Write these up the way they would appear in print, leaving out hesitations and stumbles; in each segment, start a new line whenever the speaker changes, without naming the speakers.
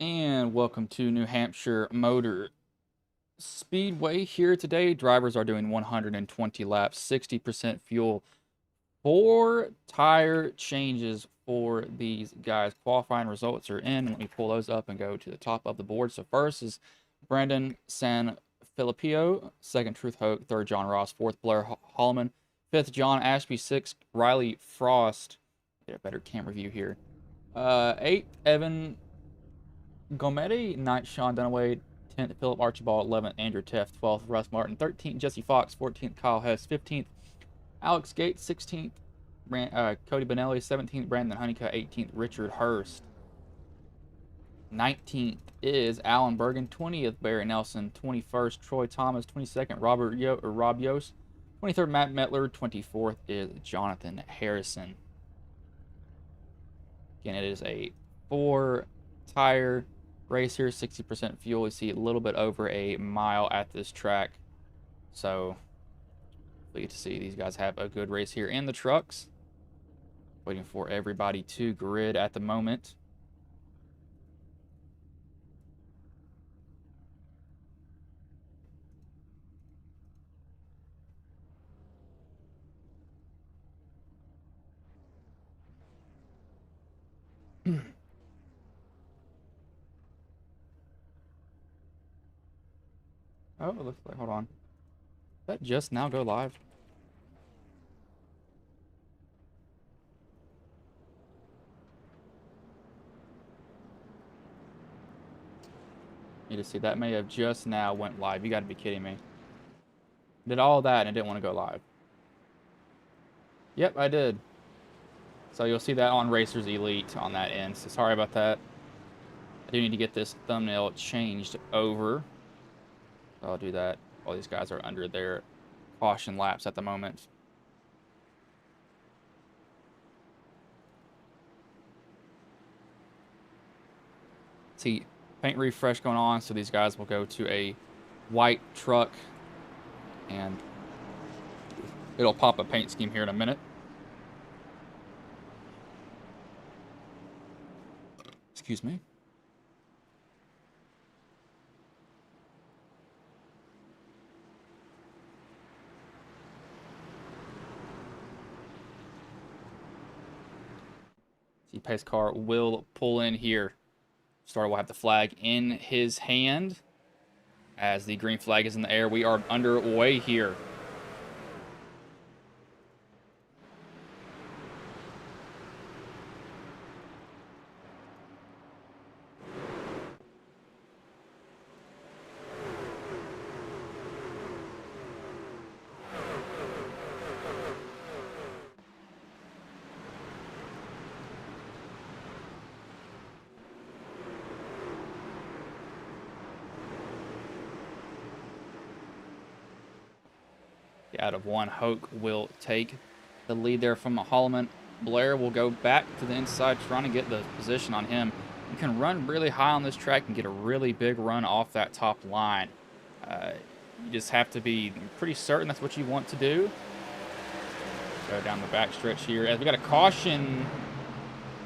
And welcome to New Hampshire Motor Speedway. Here today, drivers are doing 120 laps, 60% fuel, 4 tire changes for these guys. Qualifying results are in. Let me pull those up and go to the top of the board. So first is Brandon San Filippo, second Truth Hoke, third John Ross, fourth Blair Holloman, fifth John Ashby, sixth Riley Frost. Get a better camera view here. Eighth Evan Gometti, 9th Sean Dunaway, 10th Philip Archibald, 11th Andrew Teff, 12th Russ Martin, 13th Jesse Fox, 14th Kyle Hess, 15th Alex Gates, 16th Cody Benelli, 17th Brandon Honeycutt, 18th Richard Hurst, 19th is Alan Bergen, 20th Barry Nelson, 21st Troy Thomas, 22nd Rob Yost, 23rd Matt Metler, 24th is Jonathan Harrison. Again, it is a 4 tire race here, 60% fuel. We see a little bit over a mile at this track. So we get to see these guys have a good race here in the trucks. Waiting for everybody to grid at the moment. Oh, it looks like, hold on. Did that just now go live? You just see that may have just now went live. You got to be kidding me. Did all that and it didn't want to go live. Yep, I did. So you'll see that on Racers Elite on that end. So sorry about that. I do need to get this thumbnail changed over. So I'll do that. All these guys are under their caution laps at the moment. See, paint refresh going on, so these guys will go to a white truck, and it'll pop a paint scheme here in a minute. Excuse me. See, pace car will pull in here. Starter will have the flag in his hand. As the green flag is in the air, we are underway here. Out of one, Hoke will take the lead there from Holloman. Blair will go back to the inside, trying to get the position on him. You can run really high on this track and get a really big run off that top line. You just have to be pretty certain that's what you want to do. Go down the back stretch here. As we got a caution,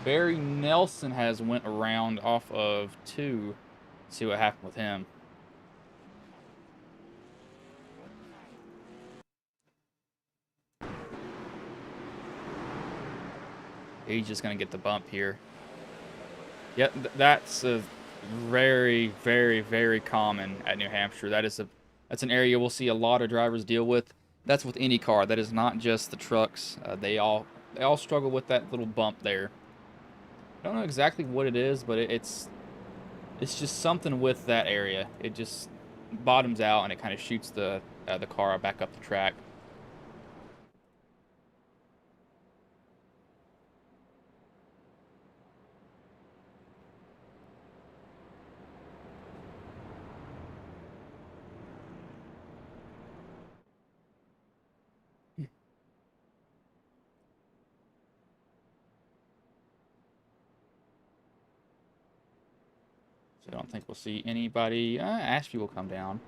Barry Nelson has went around off of 2. See what happened with him. He's just going to get the bump here. Yeah, that's a very, very, very common at New Hampshire. That's an area we'll see a lot of drivers deal with. That's with any car. That is not just the trucks. They all struggle with that little bump there. I don't know exactly what it is, but it's just something with that area. It just bottoms out and it kind of shoots the car back up the track. So I don't think we'll see anybody. Ashby will come down.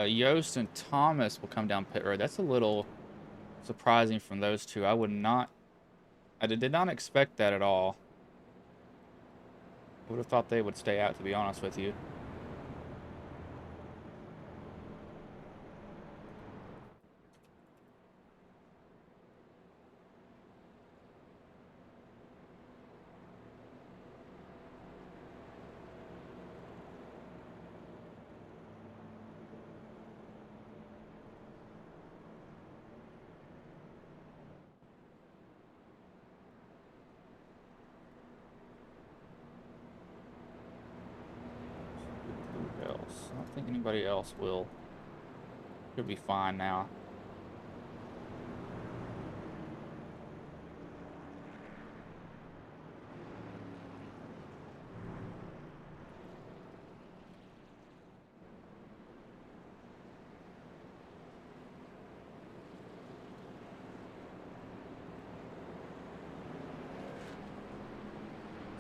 Yost and Thomas will come down pit road. That's a little surprising from those two. I did not expect that at all. Would have thought they would stay out, to be honest with you. Who else? I don't think anybody else will. Should be fine now.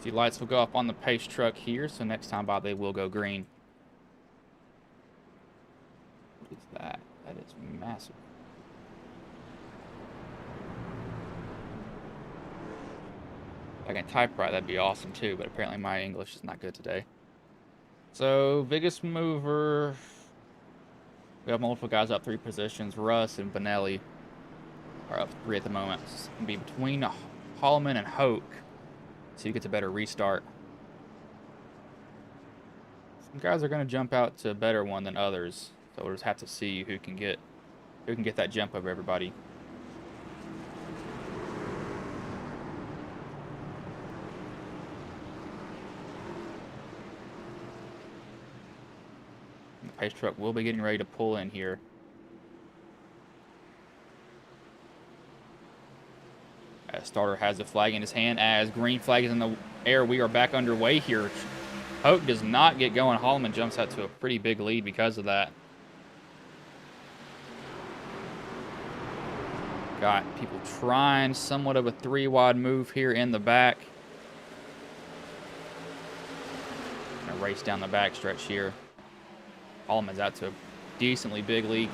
See, lights will go up on the pace truck here, so next time by they will go green. What is that? That is massive. If I can type right, that'd be awesome too, but apparently my English is not good today. So, biggest mover. We have multiple guys up 3 positions. Russ and Benelli are up 3 at the moment. It's going to be between Holloman and Hoke, so you get a better restart. Some guys are going to jump out to a better one than others, so we'll just have to see who can get that jump over everybody. The pace truck will be getting ready to pull in here. As starter has the flag in his hand. As green flag is in the air, we are back underway here. Hoke does not get going. Holloman jumps out to a pretty big lead because of that. Got people trying somewhat of a 3-wide move here in the back. Gonna race down the back stretch here. Holloman's out to a decently big lead.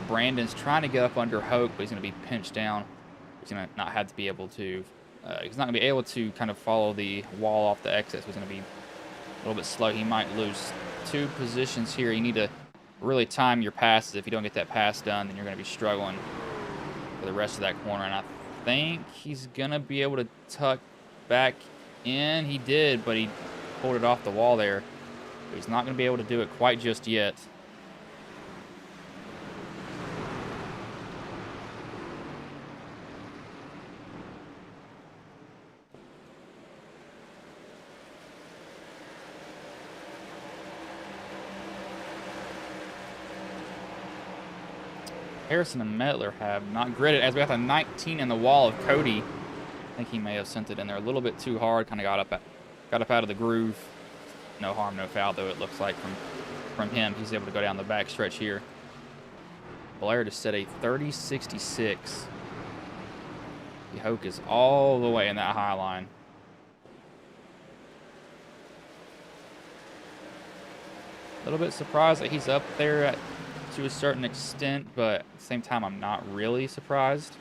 Brandon's trying to get up under Hoke, but he's going to be pinched down. He's going to not have to be able to. He's not going to be able to kind of follow the wall off the exit. So he's going to be a little bit slow. He might lose 2 positions here. You need to really time your passes. If you don't get that pass done, then you're going to be struggling for the rest of that corner. And I think he's going to be able to tuck back in. He did, but he pulled it off the wall there. But he's not going to be able to do it quite just yet. Harrison and Mettler have not gridded. As we got the 19 in the wall of Cody, I think he may have sent it in there a little bit too hard. Kind of got up out of the groove. No harm, no foul, though it looks like from him. He's able to go down the back stretch here. Blair just set a 30-66. The Hoke is all the way in that high line. A little bit surprised that he's up there to a certain extent, but at the same time, I'm not really surprised.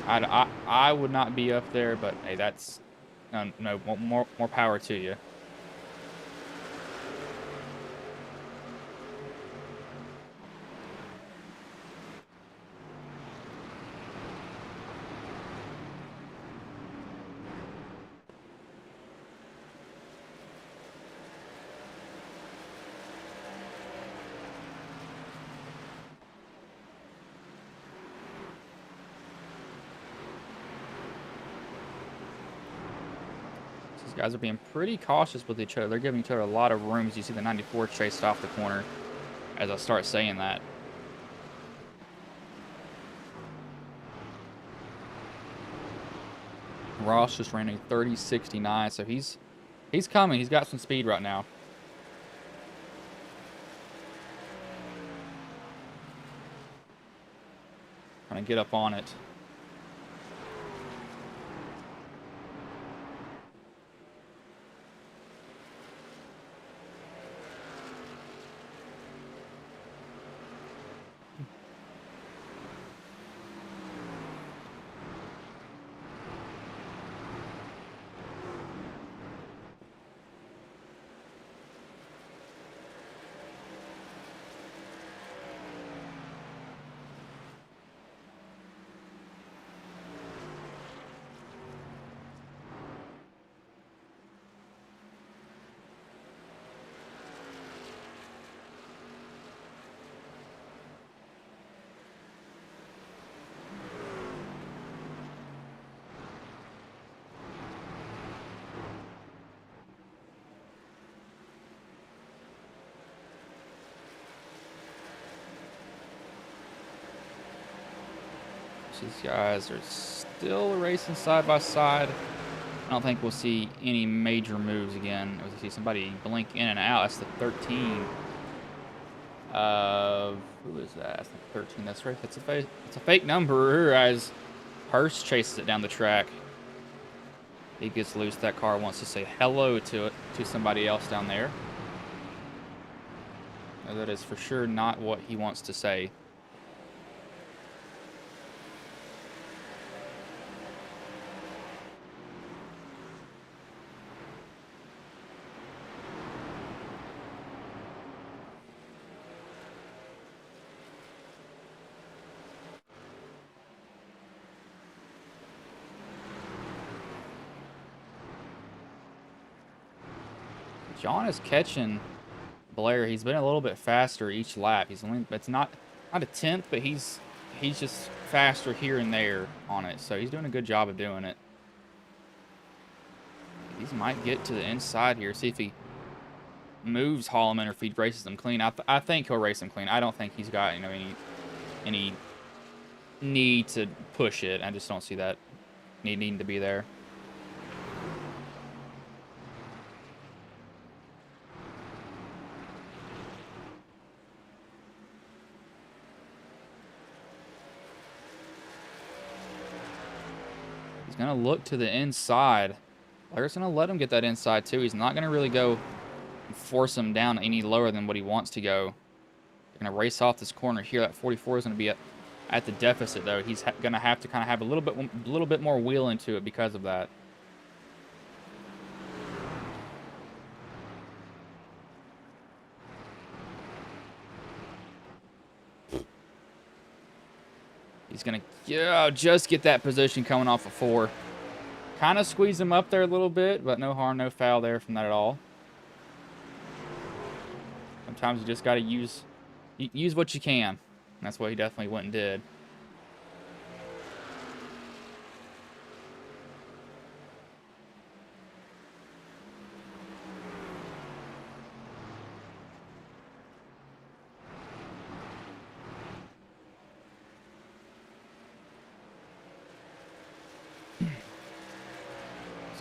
I would not be up there, but hey, that's no more power to you. Guys are being pretty cautious with each other. They're giving each other a lot of room. As you see the 94 chased off the corner as I start saying that. Ross just ran a 30-69, so he's coming. He's got some speed right now. Trying to get up on it. These guys are still racing side by side. I don't think we'll see any major moves again. We'll see somebody blink in and out. That's the 13. Who is that? That's the 13. That's right. It's a fake number as Hurst chases it down the track. He gets loose. That car wants to say hello to somebody else down there. That is for sure not what he wants to say. John is catching Blair. He's been a little bit faster each lap. It's not a tenth, but he's just faster here and there on it. So he's doing a good job of doing it. These might get to the inside here. See if he moves Holloman or if he races them clean. I think he'll race them clean. I don't think he's got any need to push it. I just don't see that needing to be there. He's going to look to the inside. Blair's going to let him get that inside, too. He's not going to really go and force him down any lower than what he wants to go. They're going to race off this corner here. That 44 is going to be at the deficit, though. He's going to have to kind of have a little bit more wheel into it because of that. He's going to just get that position coming off of 4. Kind of squeeze him up there a little bit, but no harm, no foul there from that at all. Sometimes you just got to use what you can. And that's what he definitely went and did.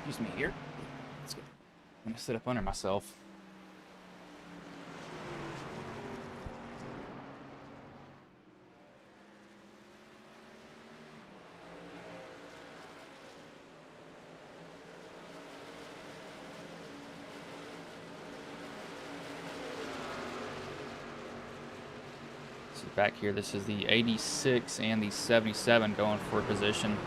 Excuse me here. I'm going to sit up under myself. So back here, this is the 86 and the 77 going for a position.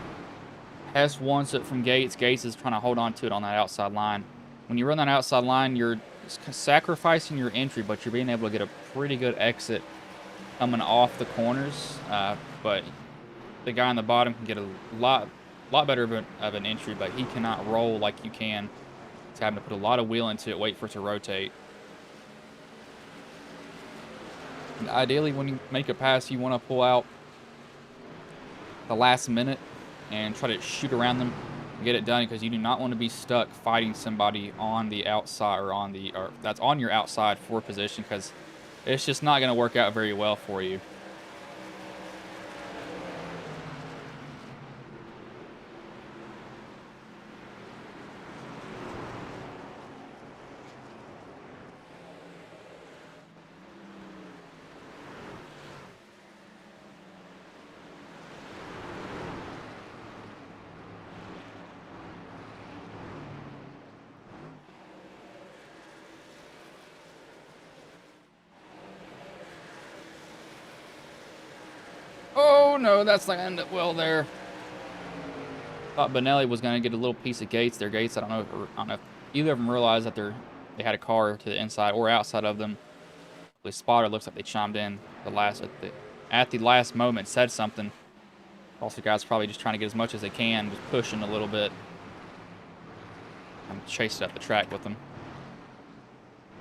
Hess wants it from Gates. Gates is trying to hold on to it on that outside line. When you run that outside line, you're sacrificing your entry, but you're being able to get a pretty good exit coming off the corners. But the guy on the bottom can get a lot better of an entry, but he cannot roll like you can. He's having to put a lot of wheel into it, wait for it to rotate. And ideally, when you make a pass, you want to pull out the last minute and try to shoot around them and get it done, because you do not want to be stuck fighting somebody on the outside or that's on your outside for position, because it's just not going to work out very well for you. Oh no, that's not gonna end up well there. Thought Benelli was gonna get a little piece of Gates there. Gates, I don't know if either of them realized that they had a car to the inside or outside of them. The spotter looks like they chimed in at the last moment, said something. Also, guys probably just trying to get as much as they can, just pushing a little bit. I'm chasing up the track with them.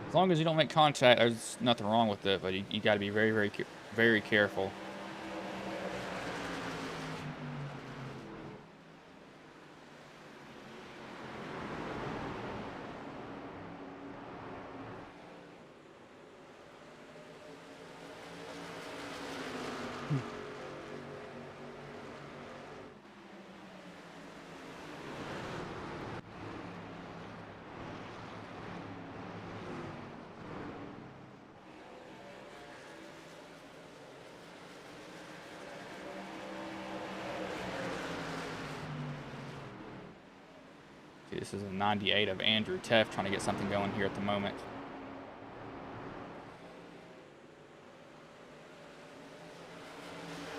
As long as you don't make contact, there's nothing wrong with it, but you got to be very, very, very careful. This is a 98 of Andrew Teff trying to get something going here at the moment.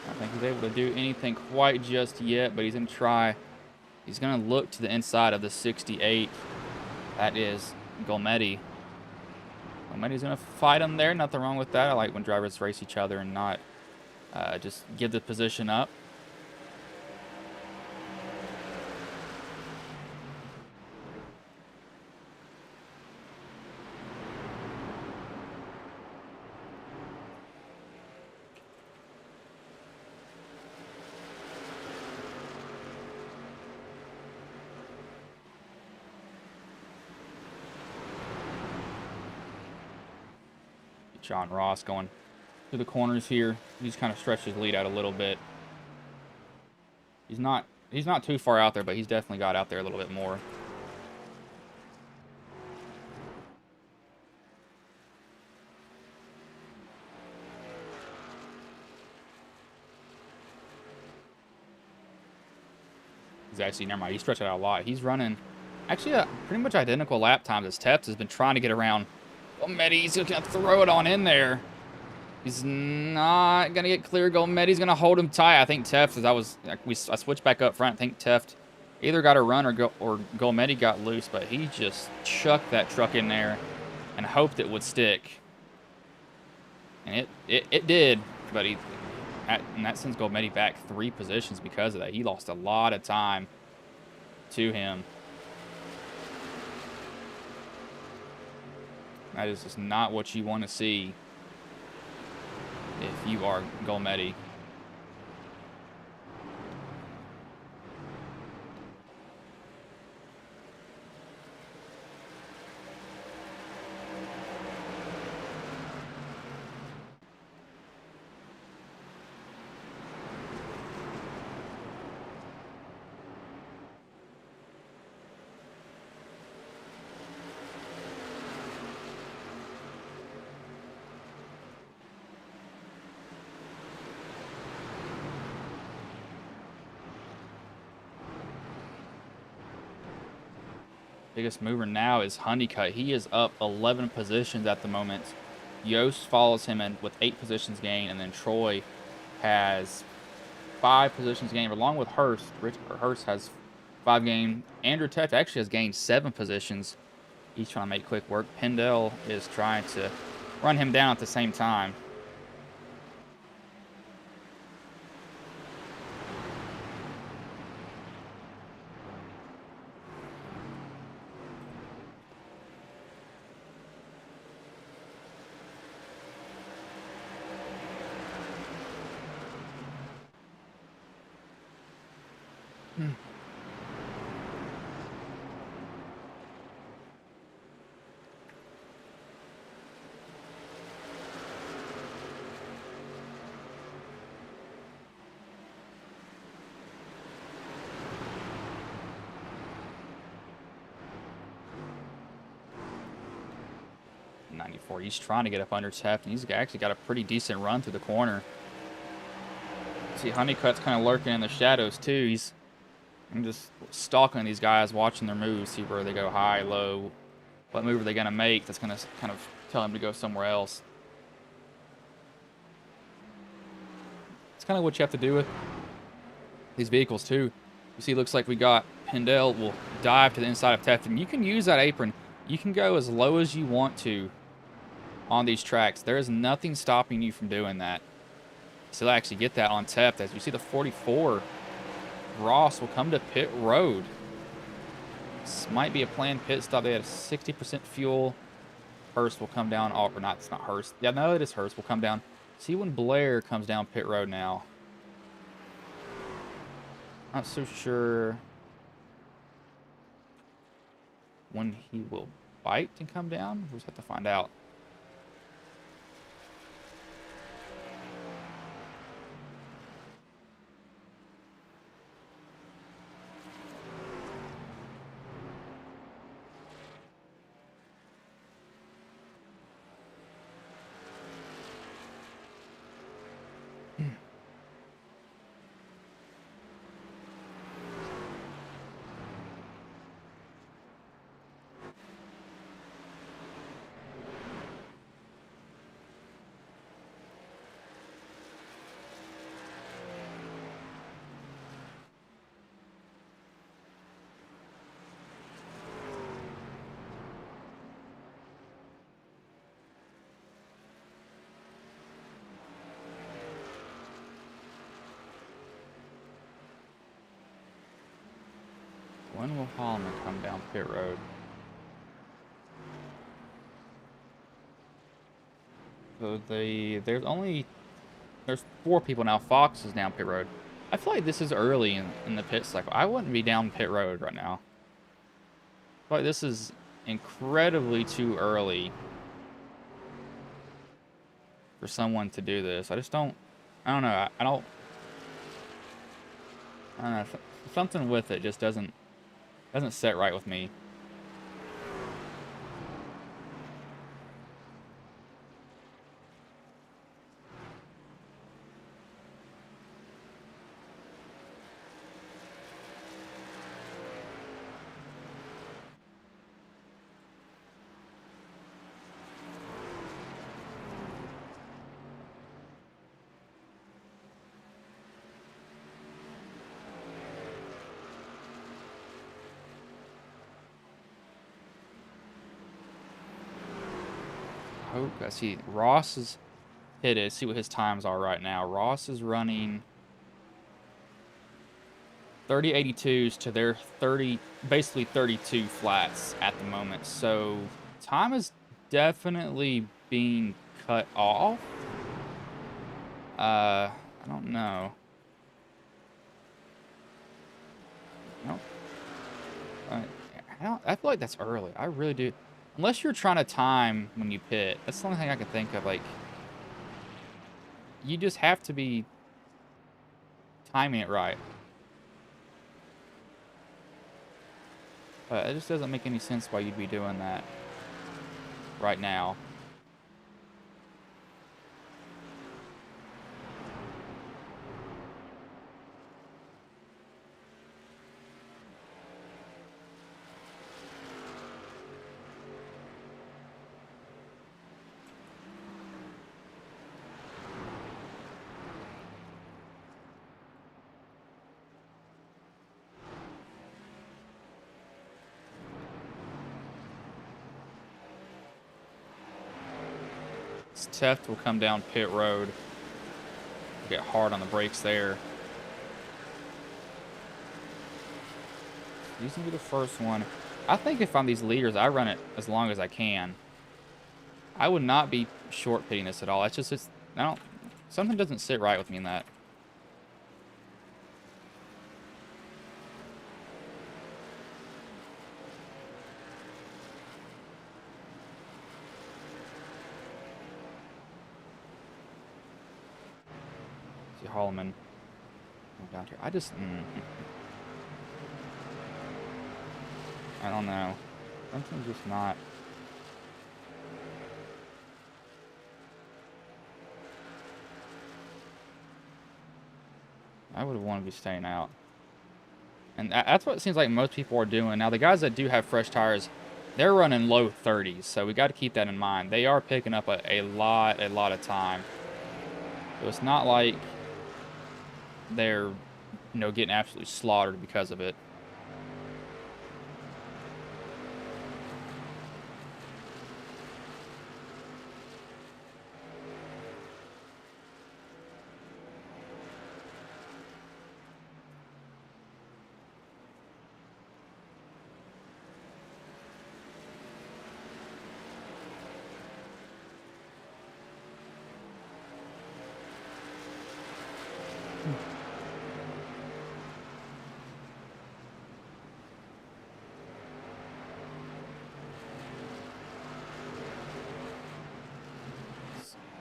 I don't think he's able to do anything quite just yet, but he's going to try. He's going to look to the inside of the 68. That is Golmetti. Golmetti's going to fight him there. Nothing wrong with that. I like when drivers race each other and not just give the position up. John Ross going through the corners here. He's kind of stretched his lead out a little bit. He's not too far out there, but he's definitely got out there a little bit more. He's actually, never mind, he stretched it out a lot. He's running actually a pretty much identical lap times as Teps has been trying to get around. Golmetti's going to throw it on in there. He's not going to get clear. Golmetti's going to hold him tight. I think Teft, I switched back up front. I think Teft either got a run or Golmetti got loose, but he just chucked that truck in there and hoped it would stick. And it did, but and that sends Golmetti back 3 positions because of that. He lost a lot of time to him. That is just not what you want to see if you are Golmetti. Biggest mover now is Honeycutt. He is up 11 positions at the moment. Yost follows him in with 8 positions gained, and then Troy has 5 positions gained, along with Hurst. Hurst has 5 gained. Andrew Teff actually has gained 7 positions. He's trying to make quick work. Pendel is trying to run him down at the same time. He's trying to get up under Teff, and he's actually got a pretty decent run through the corner. See, Honeycutt's kind of lurking in the shadows too. I'm just stalking these guys, watching their moves, see where they go high, low, what move are they going to make that's going to kind of tell him to go somewhere else. It's kind of what you have to do with these vehicles too. You see, it looks like we got Pendel will dive to the inside of Teff, and you can use that apron. You can go as low as you want to on these tracks. There is nothing stopping you from doing that. So actually get that on Teff. As you see, the 44 Ross will come to pit road. This might be a planned pit stop. They had 60% fuel. Hurst will come down. Oh, or not, it's not Hurst. Yeah, no, it is Hurst. Will come down. See when Blair comes down pit road now. Not so sure when he will bite and come down. We'll just have to find out. When will Holloman come down pit road? So there's 4 people now. Fox is down pit road. I feel like this is early in the pit cycle. I wouldn't be down pit road right now. I feel like this is incredibly too early for someone to do this. I don't know. I don't know. Something with it just doesn't set right with me. I see Ross is hit it. See what his times are right now. Ross is running 30.82s to their 30, basically 32 flats at the moment. So time is definitely being cut off. I don't know. No. I feel like that's early. I really do. Unless you're trying to time when you pit. That's the only thing I can think of. Like, you just have to be timing it right. But it just doesn't make any sense why you'd be doing that right now. Teft will come down pit road. Get hard on the brakes there. These will be the first one. I think if I'm these leaders, I run it as long as I can. I would not be short pitting this at all. Something doesn't sit right with me in that. See Holloman down here. I don't know. Something's just not. I would have wanted to be staying out. And that's what it seems like most people are doing. Now, the guys that do have fresh tires, they're running low 30s, so we got to keep that in mind. They are picking up a lot of time. So it's not like they're, getting absolutely slaughtered because of it.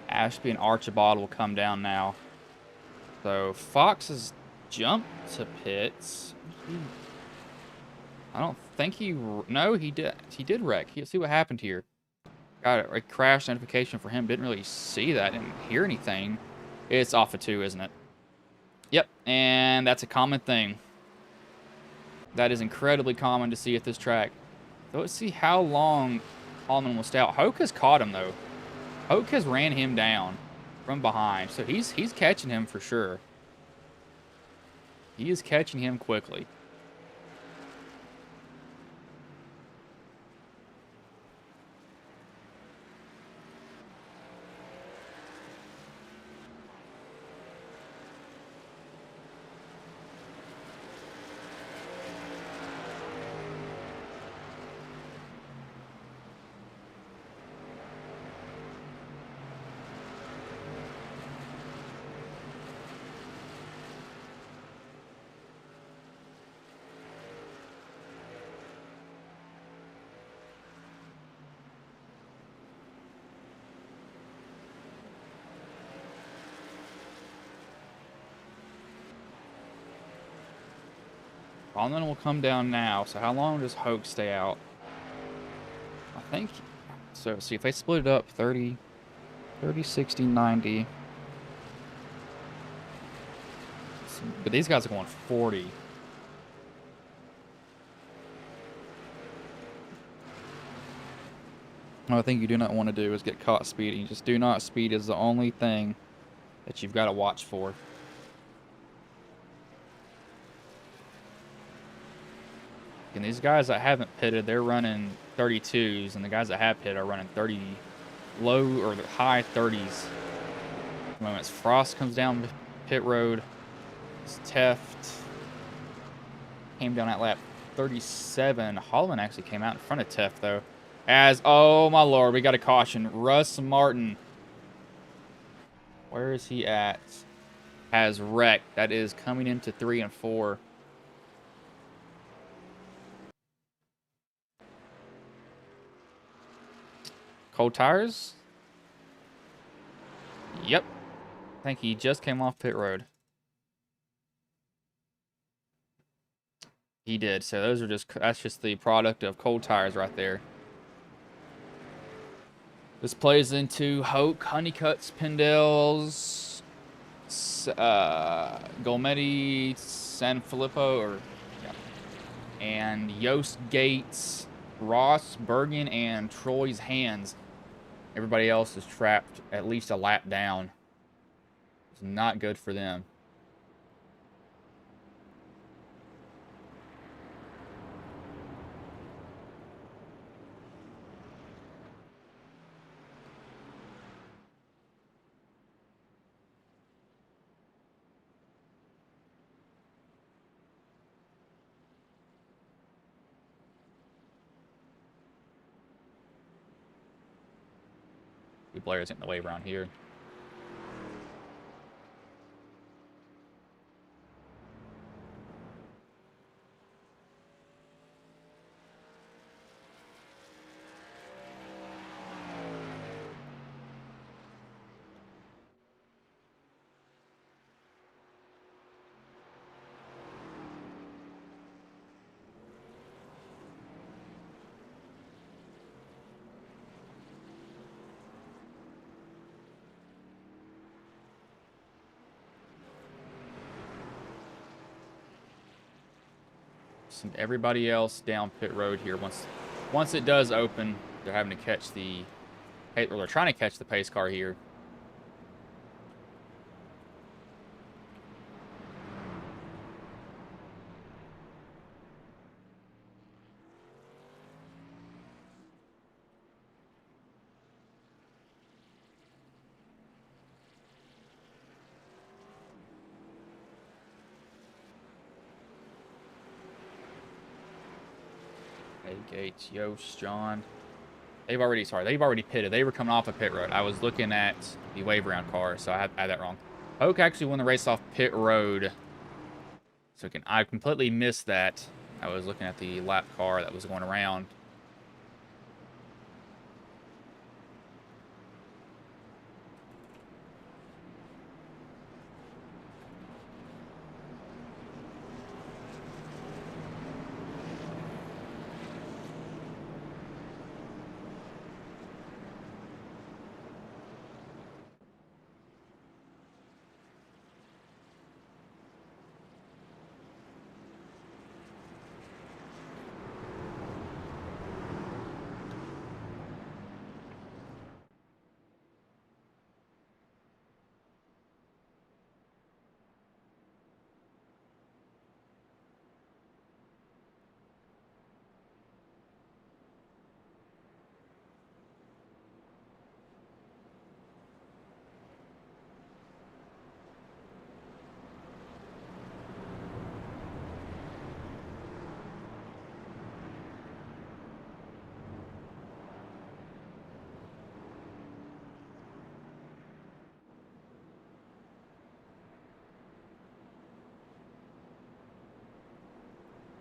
Ashby and Archibald will come down now. So Fox has jumped to pits. I don't think he... No, he did wreck. See what happened here. Got a crash notification for him. Didn't really see that. Didn't hear anything. It's off of 2, isn't it? Yep, and that's a common thing. That is incredibly common to see at this track. So let's see how long Holloman will stay out. Hoke has caught him, though. Hoke has ran him down from behind, so he's catching him for sure. He is catching him quickly. Conlon will come down now. So how long does Hoke stay out? I think so. See if they split it up 30, 60, 90. But these guys are going 40. What I think you do not want to do is get caught speeding. Just do not speed is the only thing that you've got to watch for. And these guys that haven't pitted, they're running 32s, and the guys that have pitted are running 30, low or the high 30s. Moments Frost comes down pit road. Teft came down at lap 37. Holland actually came out in front of Teft though. Oh my lord, we got a caution. Russ Martin. Where is he at? Has wrecked. That is coming into 3 and 4. Cold tires? Yep. I think he just came off pit road. He did. So those are that's just the product of cold tires right there. This plays into Hoke, Honeycutt's, Pendles, Golmetti, San Filippo, and Yost, Gates, Ross, Bergen, and Troy's Hands. Everybody else is trapped at least a lap down. It's not good for them. Players in the way around here. Everybody else down pit road here. Once it does open, they're having to catch they're trying to catch the pace car here. Gates, Yost, John. They've already pitted. They were coming off of pit road. I was looking at the wave around car, so I had that wrong. Hoke actually won the race off pit road. So I completely missed that. I was looking at the lap car that was going around.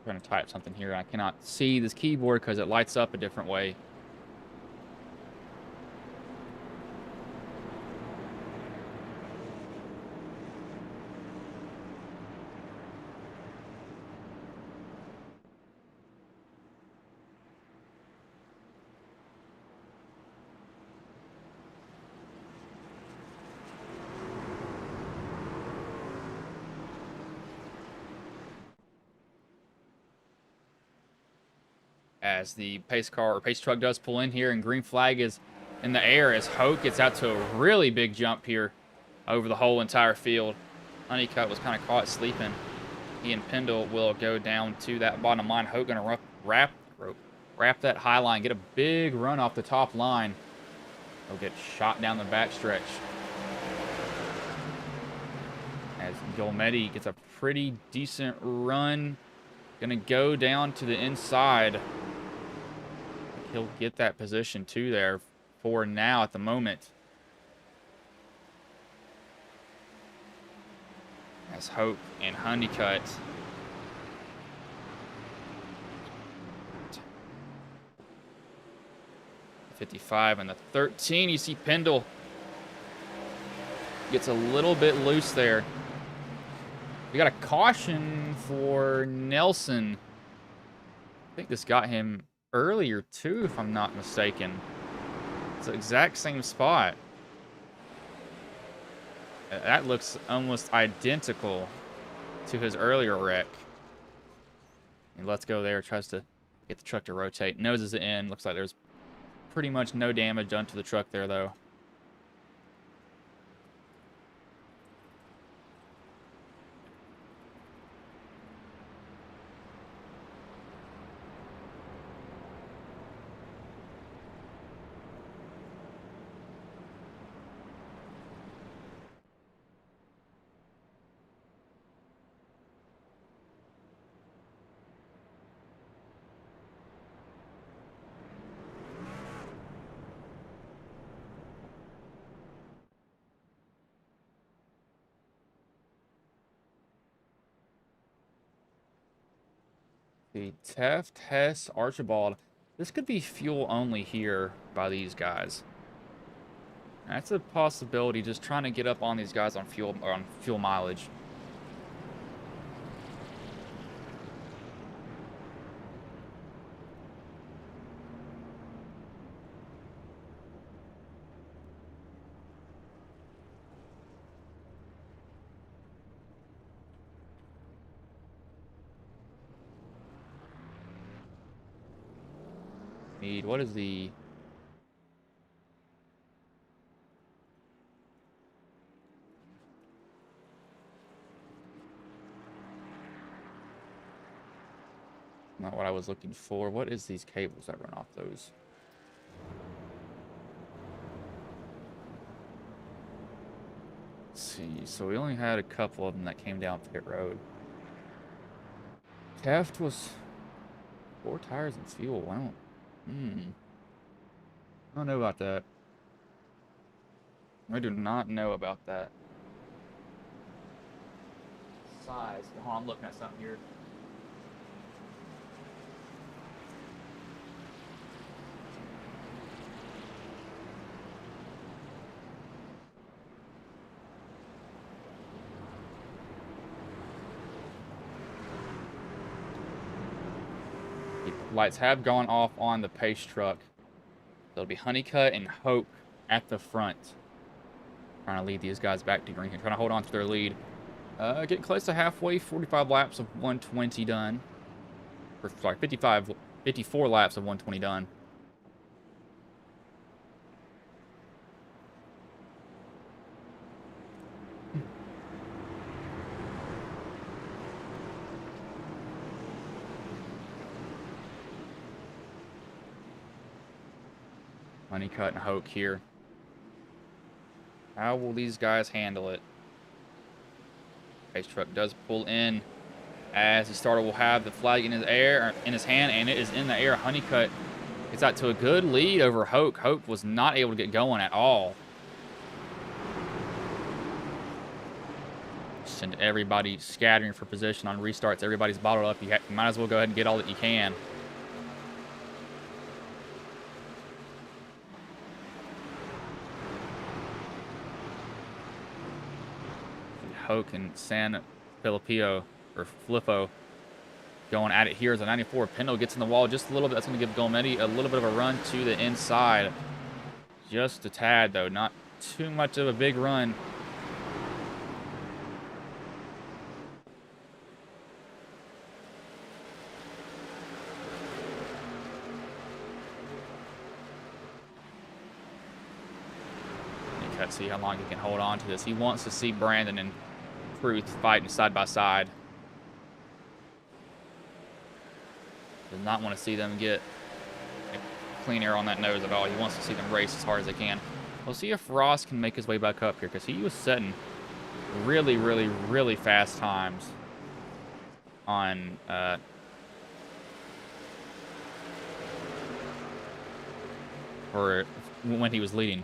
I'm trying to type something here. I cannot see this keyboard because it lights up a different way. as the pace car or pace truck does pull in here, and green flag is in the air as Hoke gets out to a really big jump here over the whole entire field. Honeycutt was kind of caught sleeping. He and Pendle will go down to that bottom line. Hoke going to wrap that high line, get a big run off the top line. He'll get shot down the backstretch. As Gilmetti gets a pretty decent run. Going to go down to the inside. He'll get that position too there for now at the moment. As Hope and Honeycutt 55 and the 13. You see Pendle gets a little bit loose there. We got a caution for Nelson. I think this got him earlier too, if I'm not mistaken. It's the exact same spot. That looks almost identical to his earlier wreck. And let's go there. Tries to get the truck to rotate. Noses it in. Looks like there's pretty much no damage done to the truck there, though. The Teft, Hess, Archibald. This could be fuel only here by these guys. That's a possibility, just trying to get up on these guys on fuel mileage. What is the... Not what I was looking for. What is these cables that run off those? Let's see. So we only had a couple of them that came down pit road. Taft was 4 tires and fuel. I don't know about that. I do not know about that. Size. Hold on, I'm looking at something here. Lights have gone off on the pace truck. It'll be Honeycutt and Hope at the front. Trying to lead these guys back to green. Trying to hold on to their lead. Getting close to halfway. 45 laps of 120 done. Or, sorry, 54 laps of 120 done. Honeycutt and Hoke here. How will these guys handle it? Pace truck does pull in as the starter will have the flag in his hand, and it is in the air. Honeycutt gets out to a good lead over Hoke. Hoke was not able to get going at all. Send everybody scattering for position on restarts. Everybody's bottled up. You might as well go ahead and get all that you can. Hoke and San Filippo going at it here as a 94. Pendle gets in the wall just a little bit. That's going to give Gilmetti a little bit of a run to the inside. Just a tad, though. Not too much of a big run. Honeycutt, see how long he can hold on to this. He wants to see Brandon and Truth fighting side by side. Does not want to see them get a clean air on that nose at all. He wants to see them race as hard as they can. We'll see if Ross can make his way back up here, because he was setting really, really, really fast times on for when he was leading.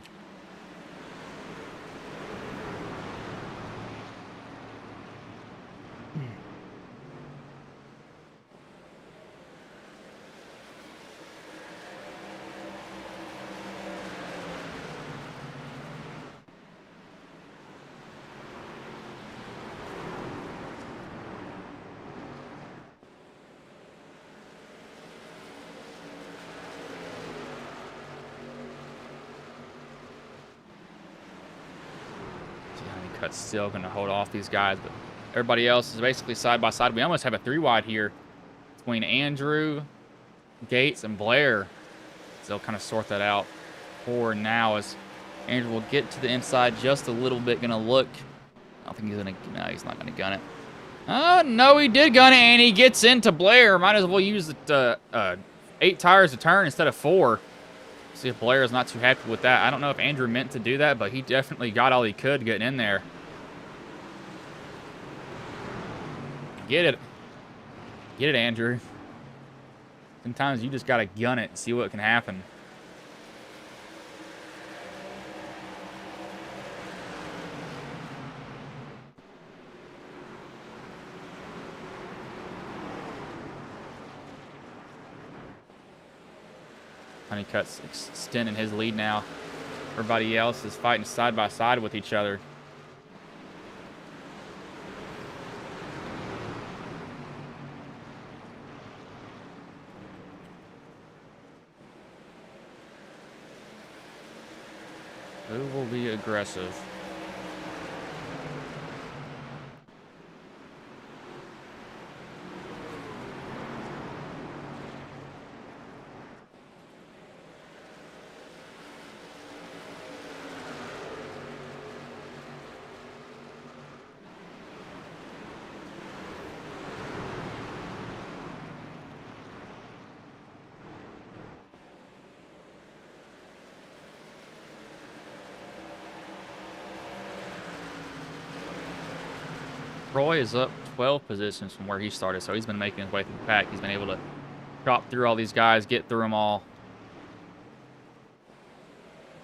Honeycutt's still going to hold off these guys, but everybody else is basically side by side. We almost have a 3-wide here between Andrew, Gates, and Blair. So they'll kind of sort that out for now, as Andrew will get to the inside just a little bit. Going to look. I don't think he's going to. No, he's not going to gun it. No, he did gun it, and he gets into Blair. Might as well use the 8 tires a turn instead of 4. See if Blair is not too happy with that. I don't know if Andrew meant to do that, but he definitely got all he could getting in there. Get it. Get it, Andrew. Sometimes you just got to gun it and see what can happen. Honeycutt's extending his lead now. Everybody else is fighting side by side with each other. Who will be aggressive? Roy is up 12 positions from where he started, so he's been making his way through the pack. He's been able to chop through all these guys, get through them all.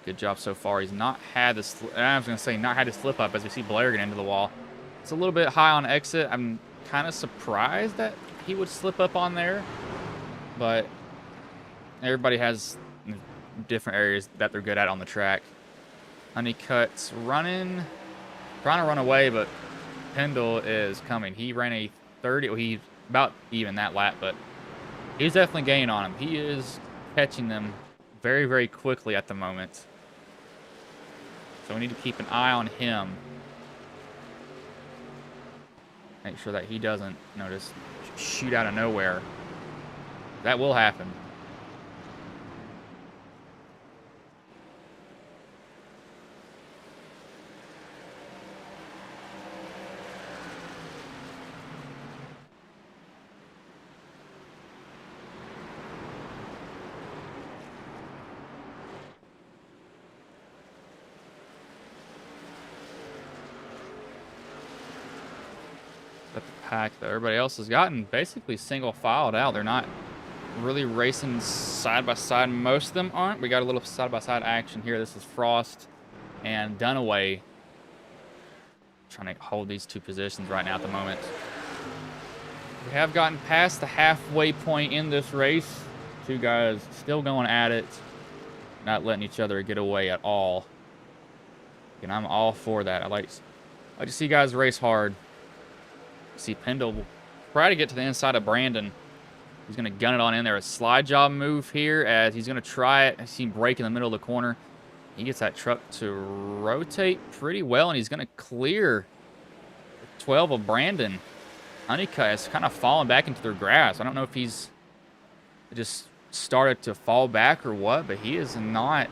Good job so far. He's not had this. I was going to say not had to slip up, as we see Blair get into the wall. It's a little bit high on exit. I'm kind of surprised that he would slip up on there, but everybody has different areas that they're good at on the track. Honeycutt's running, trying to run away, but Pendle is coming. He ran a 30. Well, he's about even that lap, but he's definitely gaining on him. He is catching them very, very quickly at the moment. So we need to keep an eye on him. Make sure that he doesn't, just shoot out of nowhere. That will happen. But the pack that everybody else has gotten basically single filed out. They're not really racing side by side. Most of them aren't. We got a little side by side action here. This is Frost and Dunaway trying to hold these 2 positions right now at the moment. We have gotten past the halfway point in this race. 2 guys still going at it, not letting each other get away at all. And I'm all for that. I like to see guys race hard. See Pendle will try to get to the inside of Brandon. He's going to gun it on in there. A slide job move here as he's going to try it. I see him break in the middle of the corner. He gets that truck to rotate pretty well, and he's going to clear 12 of Brandon. Honeycutt has kind of fallen back into their grasp. I don't know if he's just started to fall back or what, but he is not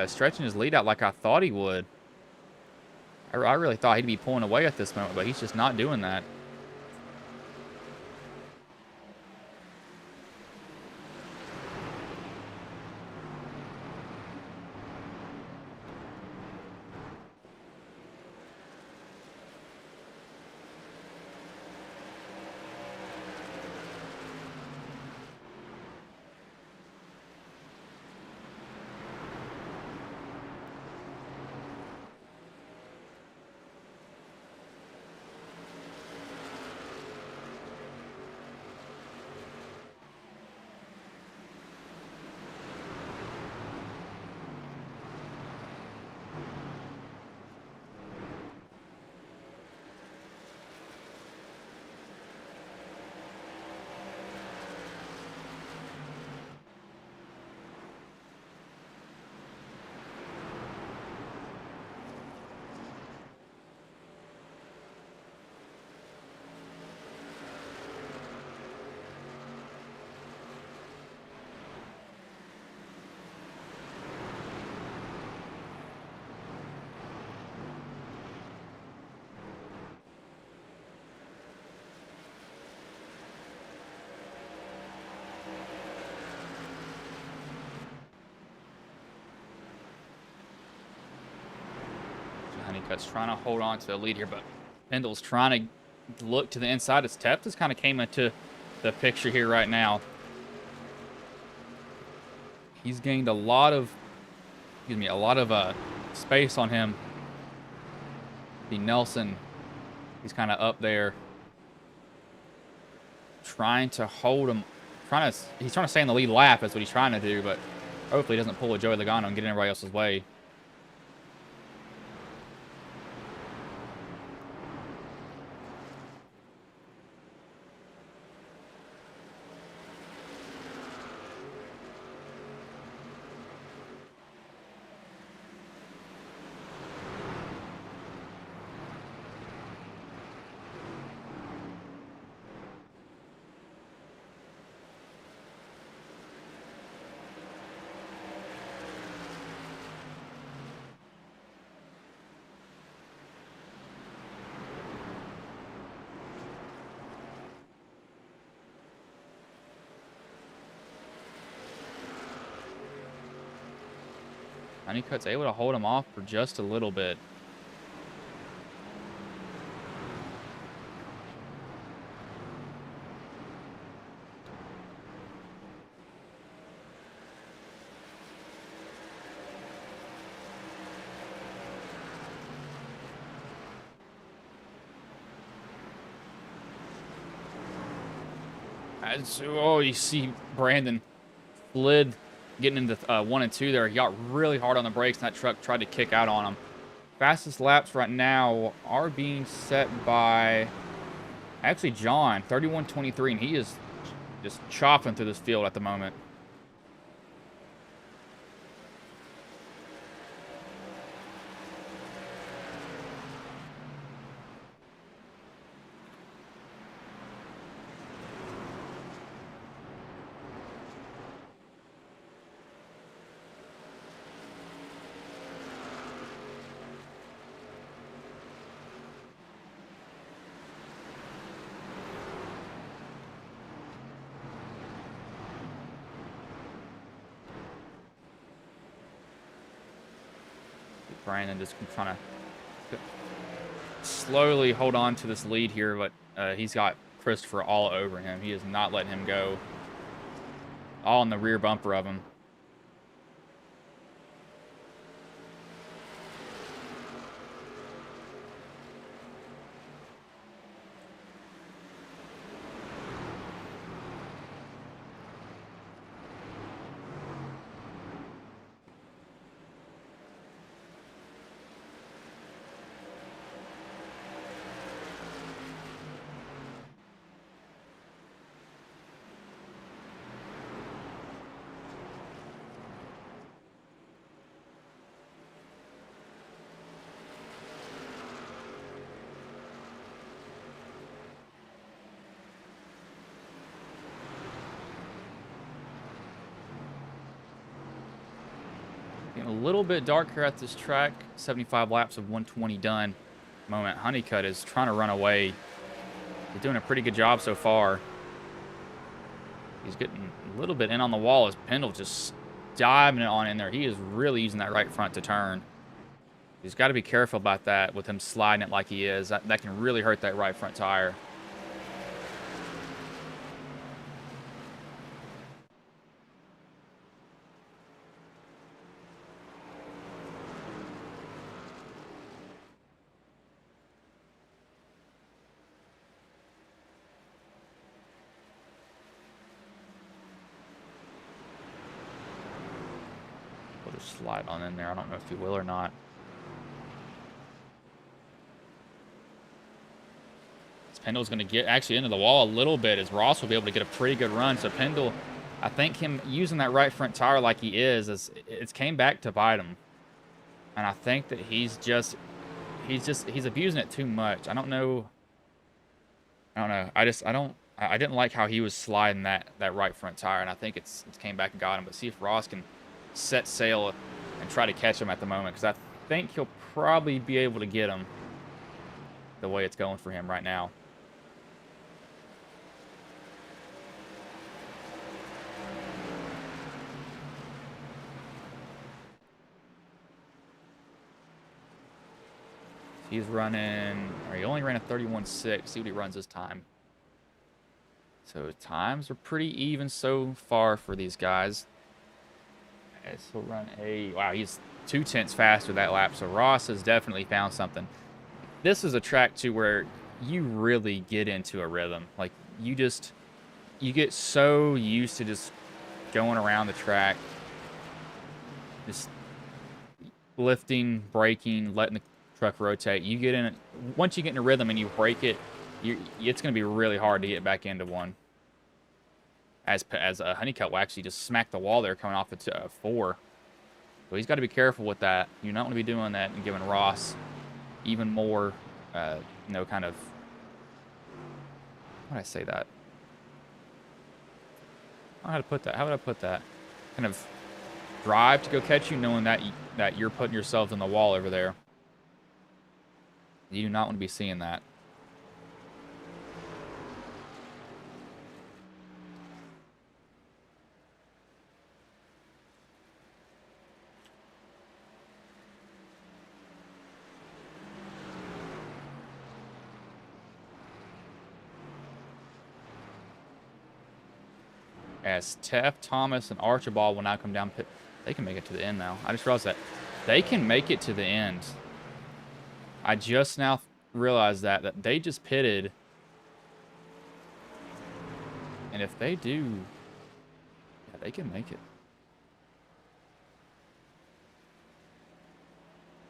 stretching his lead out like I thought he would. I really thought he'd be pulling away at this moment, but he's just not doing that. Honeycutt's trying to hold on to the lead here, but Pendle's trying to look to the inside as Teptis kind of came into the picture here right now. He's gained a lot of, space on him. The Nelson, he's kind of up there, trying to hold him. He's trying to stay in the lead lap. That's what he's trying to do, but hopefully he doesn't pull a Joey Logano and get in everybody else's way. Honeycutt's able to hold him off for just a little bit. Oh, you see Brandon slid getting into 1 and 2 there. He got really hard on the brakes, and that truck tried to kick out on him. Fastest laps right now are being set by, actually, John, 31:23, and he is just chopping through this field at the moment. Brandon just trying to slowly hold on to this lead here, but he's got Christopher all over him. He is not letting him go. All in the rear bumper of him. getting a little bit darker at this track. 75 laps of 120 done. Moment. Honeycutt is trying to run away. He's doing a pretty good job so far. He's getting a little bit in on the wall as Pendle just diving it on in there. He is really using that right front to turn. He's got to be careful about that with him sliding it like he is. That can really hurt that right front tire. We'll just slide on in there. I don't know if he will or not. Pendle's going to get actually into the wall a little bit as Ross will be able to get a pretty good run. So Pendle, I think him using that right front tire like he is it's came back to bite him. And I think that he's abusing it too much. I don't know. I didn't like how he was sliding that right front tire, and I think it's came back and got him. But see if Ross can set sail and try to catch him at the moment, because I think he'll probably be able to get him the way it's going for him right now. He's running, or he only ran a 31.6. See what he runs this time. So times are pretty even so far for these guys. As he'll run wow, he's 0.2 faster that lap. So Ross has definitely found something. This is a track too where you really get into a rhythm. Like you get so used to just going around the track, just lifting, braking, letting the truck rotate. You get in it once you get in a rhythm and you break it, it's going to be really hard to get back into one. As Honeycutt will actually just smack the wall there coming off at 4. So he's got to be careful with that. You don't want to be doing that and giving Ross even more, kind of. How would I say that? How would I put that? Kind of drive to go catch you, knowing that you're putting yourselves in the wall over there. You do not want to be seeing that. As Teff, Thomas, and Archibald will now come down pit. They can make it to the end now. I just realized that. They can make it to the end. I just now realized that they just pitted. And if they do, yeah, they can make it.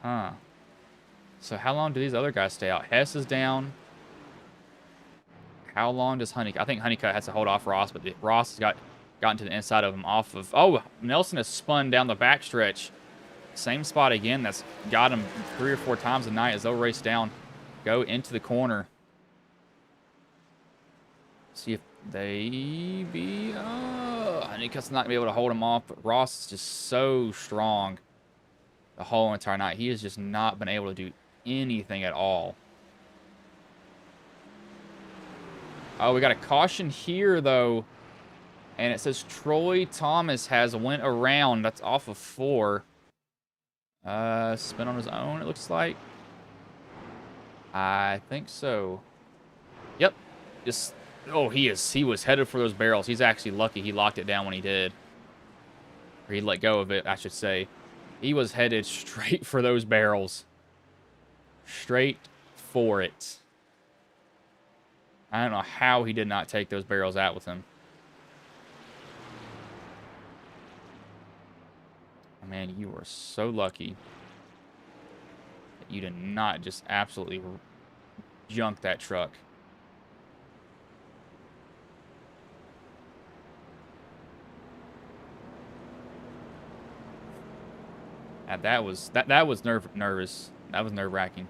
Huh. So how long do these other guys stay out? Hess is down. How long does Honeycutt? I think Honeycutt has to hold off Ross, but Ross has gotten to the inside of him off of... Oh, Nelson has spun down the backstretch. Same spot again. That's got him 3 or 4 times a night as they'll race down, go into the corner. See if they be... Honeycutt's not going to be able to hold him off, but Ross is just so strong the whole entire night. He has just not been able to do anything at all. Oh, we got a caution here, though. And it says Troy Thomas has went around. That's off of 4. Spin on his own, it looks like. I think so. Yep. Just... Oh, he was headed for those barrels. He's actually lucky he locked it down when he did. Or he let go of it, I should say. He was headed straight for those barrels. Straight for it. I don't know how he did not take those barrels out with him. Man, you were so lucky that you did not just absolutely junk that truck. That was nervous. That was nerve-wracking.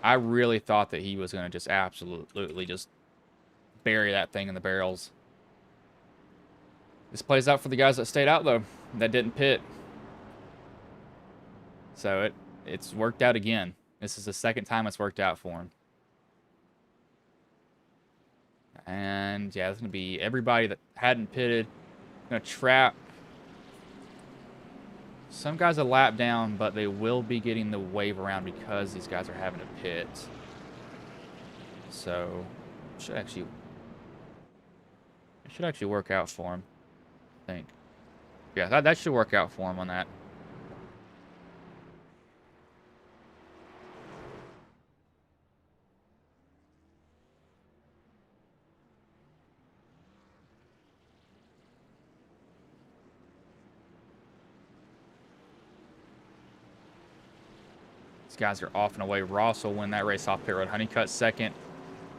I really thought that he was going to just absolutely just bury that thing in the barrels. This plays out for the guys that stayed out, though, that didn't pit. So it's worked out again. This is the second time it's worked out for him. And yeah, it's going to be everybody that hadn't pitted. Going to trap some guys a lap down, but they will be getting the wave around because these guys are having to pit. So it should actually work out for him, I think. Yeah, that should work out for him on that. These guys are off and away. Ross will win that race off pit road. Honeycutt second.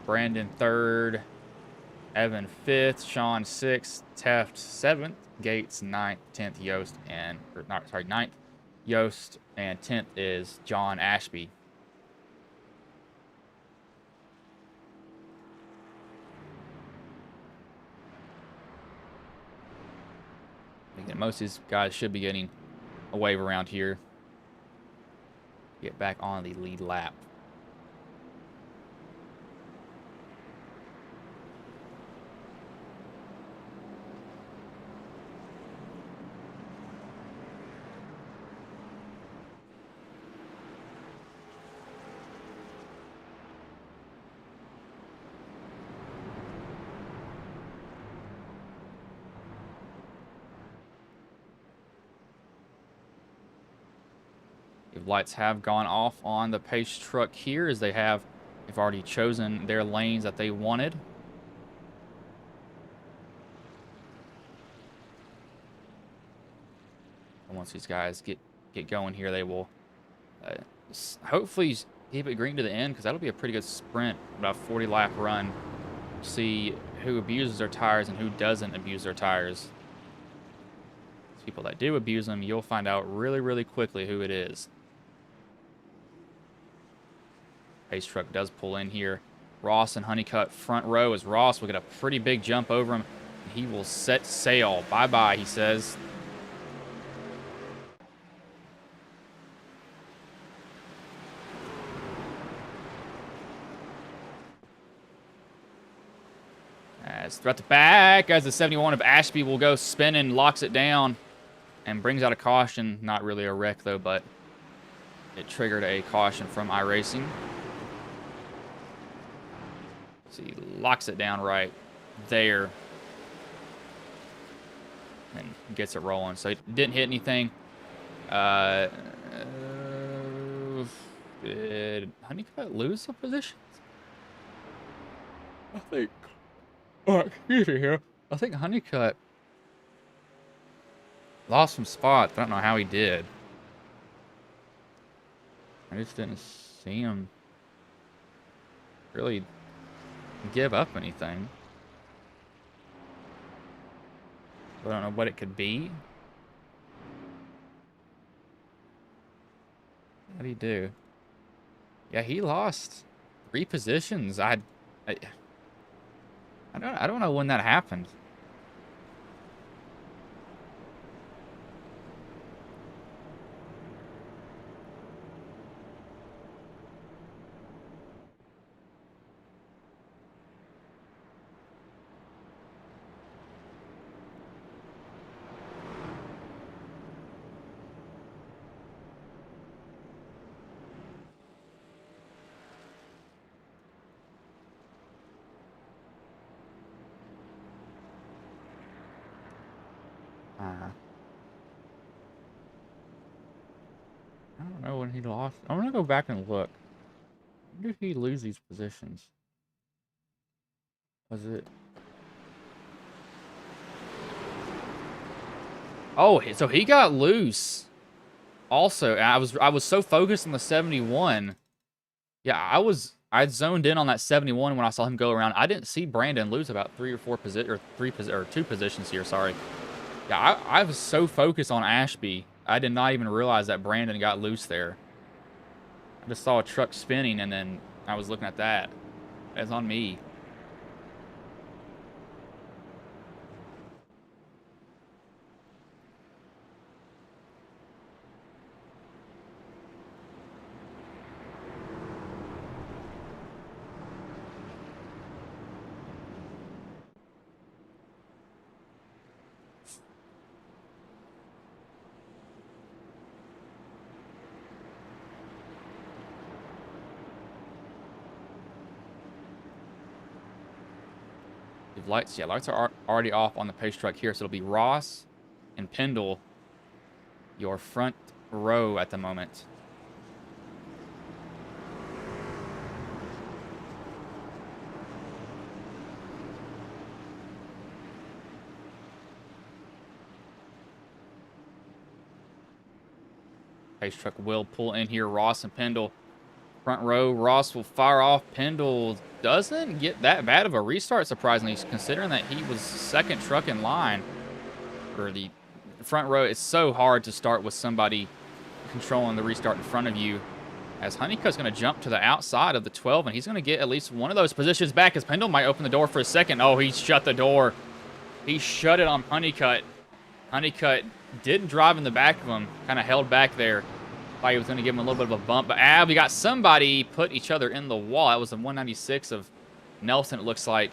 Brandon third. Evan fifth. Sean sixth. Teft seventh. Gates ninth. 10th Yost and ninth Yost, and 10th is John Ashby. Again, most of these guys should be getting a wave around here. Get back on the lead lap. Lights have gone off on the pace truck here as they've already chosen their lanes that they wanted. And once these guys get going here, they will hopefully keep it green to the end, because that'll be a pretty good sprint, about 40 lap run. See who abuses their tires and who doesn't abuse their tires. People that do abuse them, you'll find out really, really quickly who it is. Pace truck does pull in here. Ross and Honeycutt front row, as Ross will get a pretty big jump over him. He will set sail. Bye-bye, he says. As throughout the back, as the 71 of Ashby will go spinning, locks it down, and brings out a caution. Not really a wreck, though, but it triggered a caution from iRacing. So he locks it down right there and gets it rolling. So he didn't hit anything. Did Honeycutt lose some positions? I think. Oh, excuse me here. I think Honeycutt lost some spots. I don't know how he did. I just didn't see him really give up anything. I don't know what it could be. What did he do? Yeah, he lost 3 positions. I don't know when that happened. I don't know when he lost. I'm gonna go back and look. When did he lose these positions? Was it? Oh, so he got loose. Also, I was so focused on the 71. Yeah, I zoned in on that 71 when I saw him go around. I didn't see Brandon lose about 3 or 4 2 positions here. Sorry. Yeah, I was so focused on Ashby, I did not even realize that Brandon got loose there. I just saw a truck spinning, and then I was looking at that. That's on me. have lights. Yeah, lights are already off on the pace truck here, so it'll be Ross and Pendle, your front row at the moment. Pace truck will pull in here. Ross and Pendle, front row. Ross will fire off. Pendle doesn't get that bad of a restart, surprisingly, considering that he was second truck in line for the front row. It's so hard to start with somebody controlling the restart in front of you, as Honeycutt's going to jump to the outside of the 12, and he's going to get at least one of those positions back, as Pendle might open the door for a second. Oh, he shut the door. He shut it on Honeycutt. Honeycutt didn't drive in the back of him, kind of held back there. Thought he was going to give him a little bit of a bump, but we got somebody put each other in the wall. That was a 196 of Nelson, it looks like.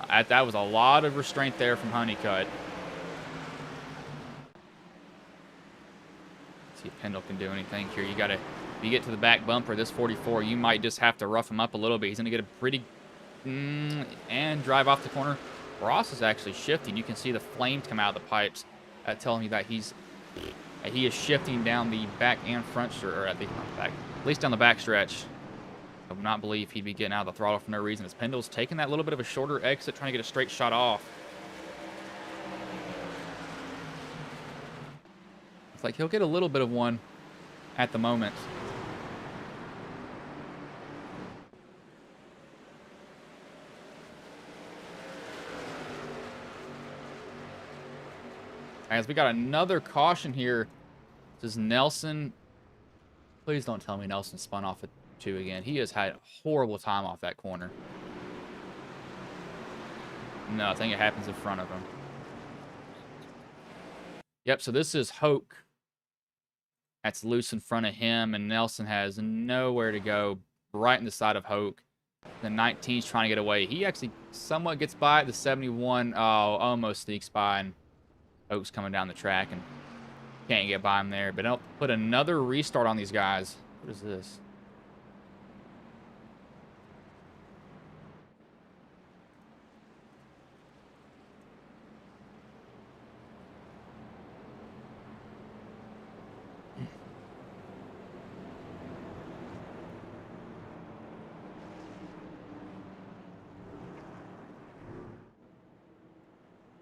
That was a lot of restraint there from Honeycutt. See if Pendle can do anything here. If you get to the back bumper, this 44, you might just have to rough him up a little bit. He's going to get a pretty and drive off the corner. Ross is actually shifting. You can see the flames come out of the pipes, telling you that he is shifting down the back and front, or at least down the back stretch. I would not believe he'd be getting out of the throttle for no reason, as Pendle's taking that little bit of a shorter exit, trying to get a straight shot off. It's like he'll get a little bit of one at the moment. As we got another caution here. This is Nelson. Please don't tell me Nelson spun off at 2 again. He has had a horrible time off that corner. No, I think it happens in front of him. Yep, so this is Hoke. That's loose in front of him, and Nelson has nowhere to go, right in the side of Hoke. The 19's trying to get away. He actually somewhat gets by. The 71 almost sneaks by, and Hoke's coming down the track and can't get by him there. But I'll put another restart on these guys. What is this?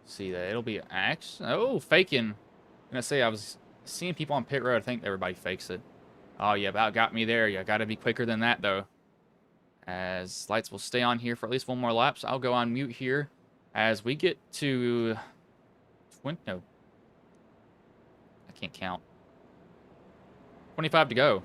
See that it'll be faking. I'm gonna say I was seeing people on pit road. I think everybody fakes it. Oh, you about got me there. You got to be quicker than that though, as lights will stay on here for at least one more lap. So I'll go on mute here as we get to no, I can't count. 25 to go.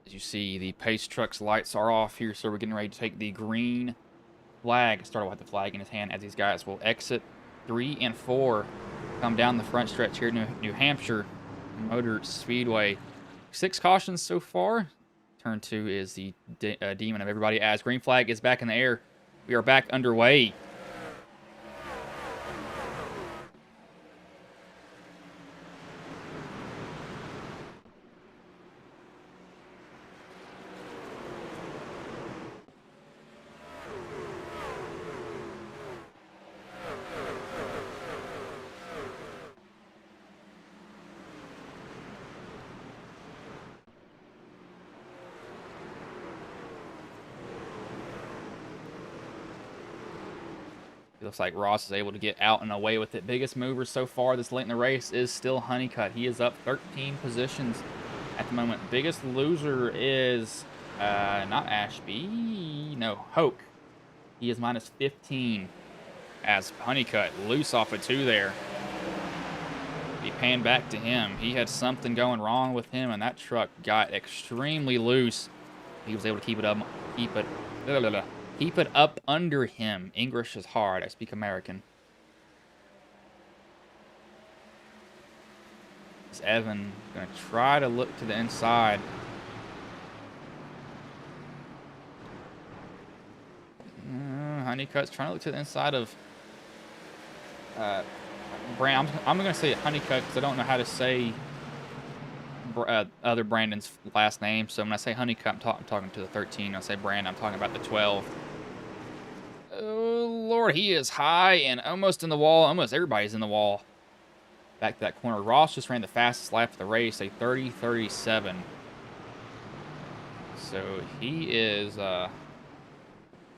As you see, the pace truck's lights are off here, so we're getting ready to take the green flag. Started with the flag in his hand as these guys will exit 3 and 4 come down the front stretch here, New Hampshire Motor Speedway. 6 cautions so far. Turn 2 is the demon of everybody as green flag is back in the air. We are back underway. It looks like Ross is able to get out and away with it. Biggest mover so far this late in the race is still Honeycutt. He is up 13 positions at the moment. Biggest loser is not Ashby. No, Hoke. He is minus 15 as Honeycutt loose off of 2 there. He panned back to him. He had something going wrong with him, and that truck got extremely loose. He was able to keep it up, keep it up under him. English is hard. I speak American. Is Evan going to try to look to the inside? Honeycutt's trying to look to the inside of Brand. I'm going to say Honeycutt because I don't know how to say other Brandon's last name. So when I say Honeycutt, I'm talking to the 13. I say Brandon, I'm talking about the 12. Oh, Lord, he is high and almost in the wall. Almost everybody's in the wall. Back to that corner. Ross just ran the fastest lap of the race, a 30:37. So he is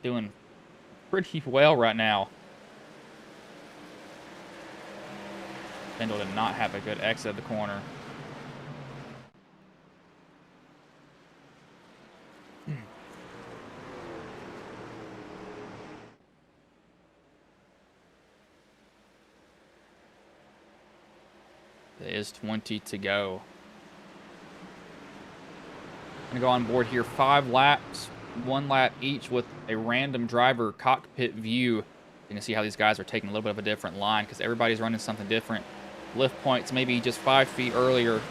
doing pretty well right now. Kendall did not have a good exit of the corner. There is 20 to go. I'm going to go on board here 5 laps, 1 lap each with a random driver cockpit view. You can see how these guys are taking a little bit of a different line because everybody's running something different. Lift points maybe just 5 feet earlier,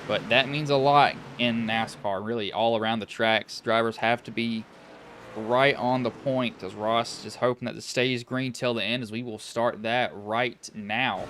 but that means a lot in NASCAR, really all around the tracks. Drivers have to be right on the point, as Ross is hoping that it stays green till the end, as we will start that right now.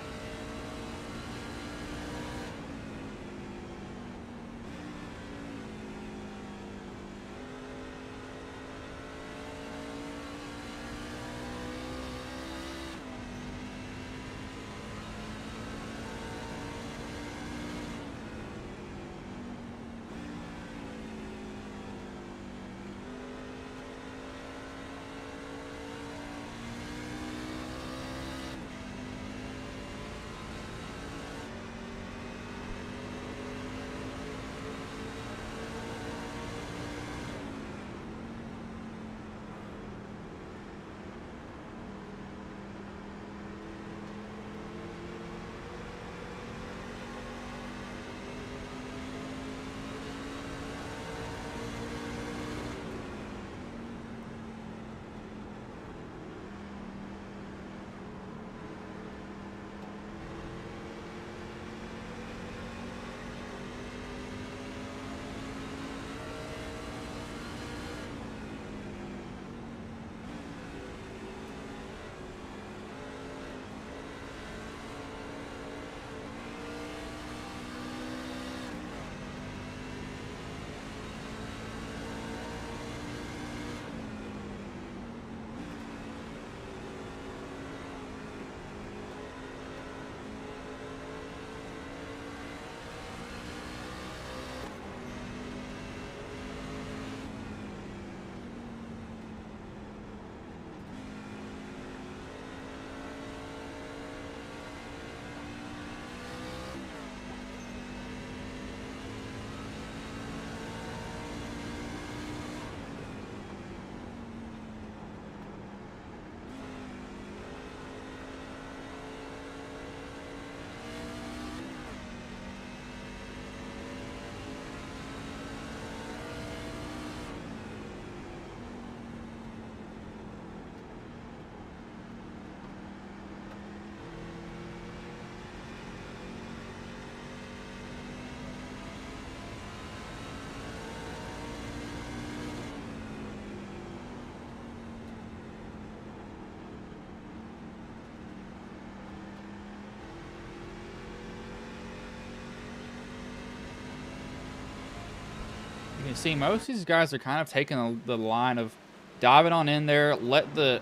You see, most of these guys are kind of taking the line of diving on in there, let it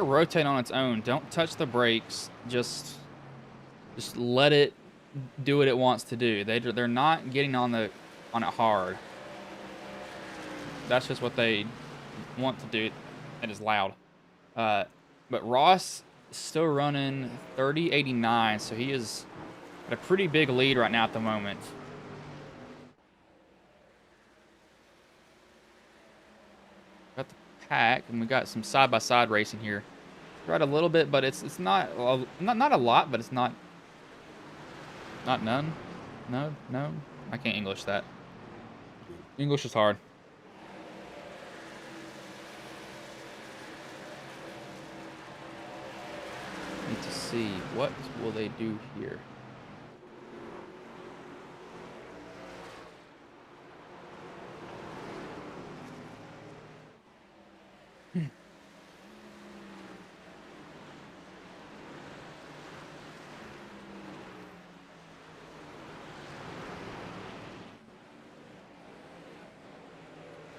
rotate on its own. Don't touch the brakes. Just let it do what it wants to do. They're not getting on it hard. That's just what they want to do. It is loud. But Ross is still running 30.89, so he is at a pretty big lead right now at the moment. Got the pack, and we got some side-by-side racing here. Right a little bit, but it's not a lot, but it's not none. No, I can't English that. English is hard. Need to see what will they do here.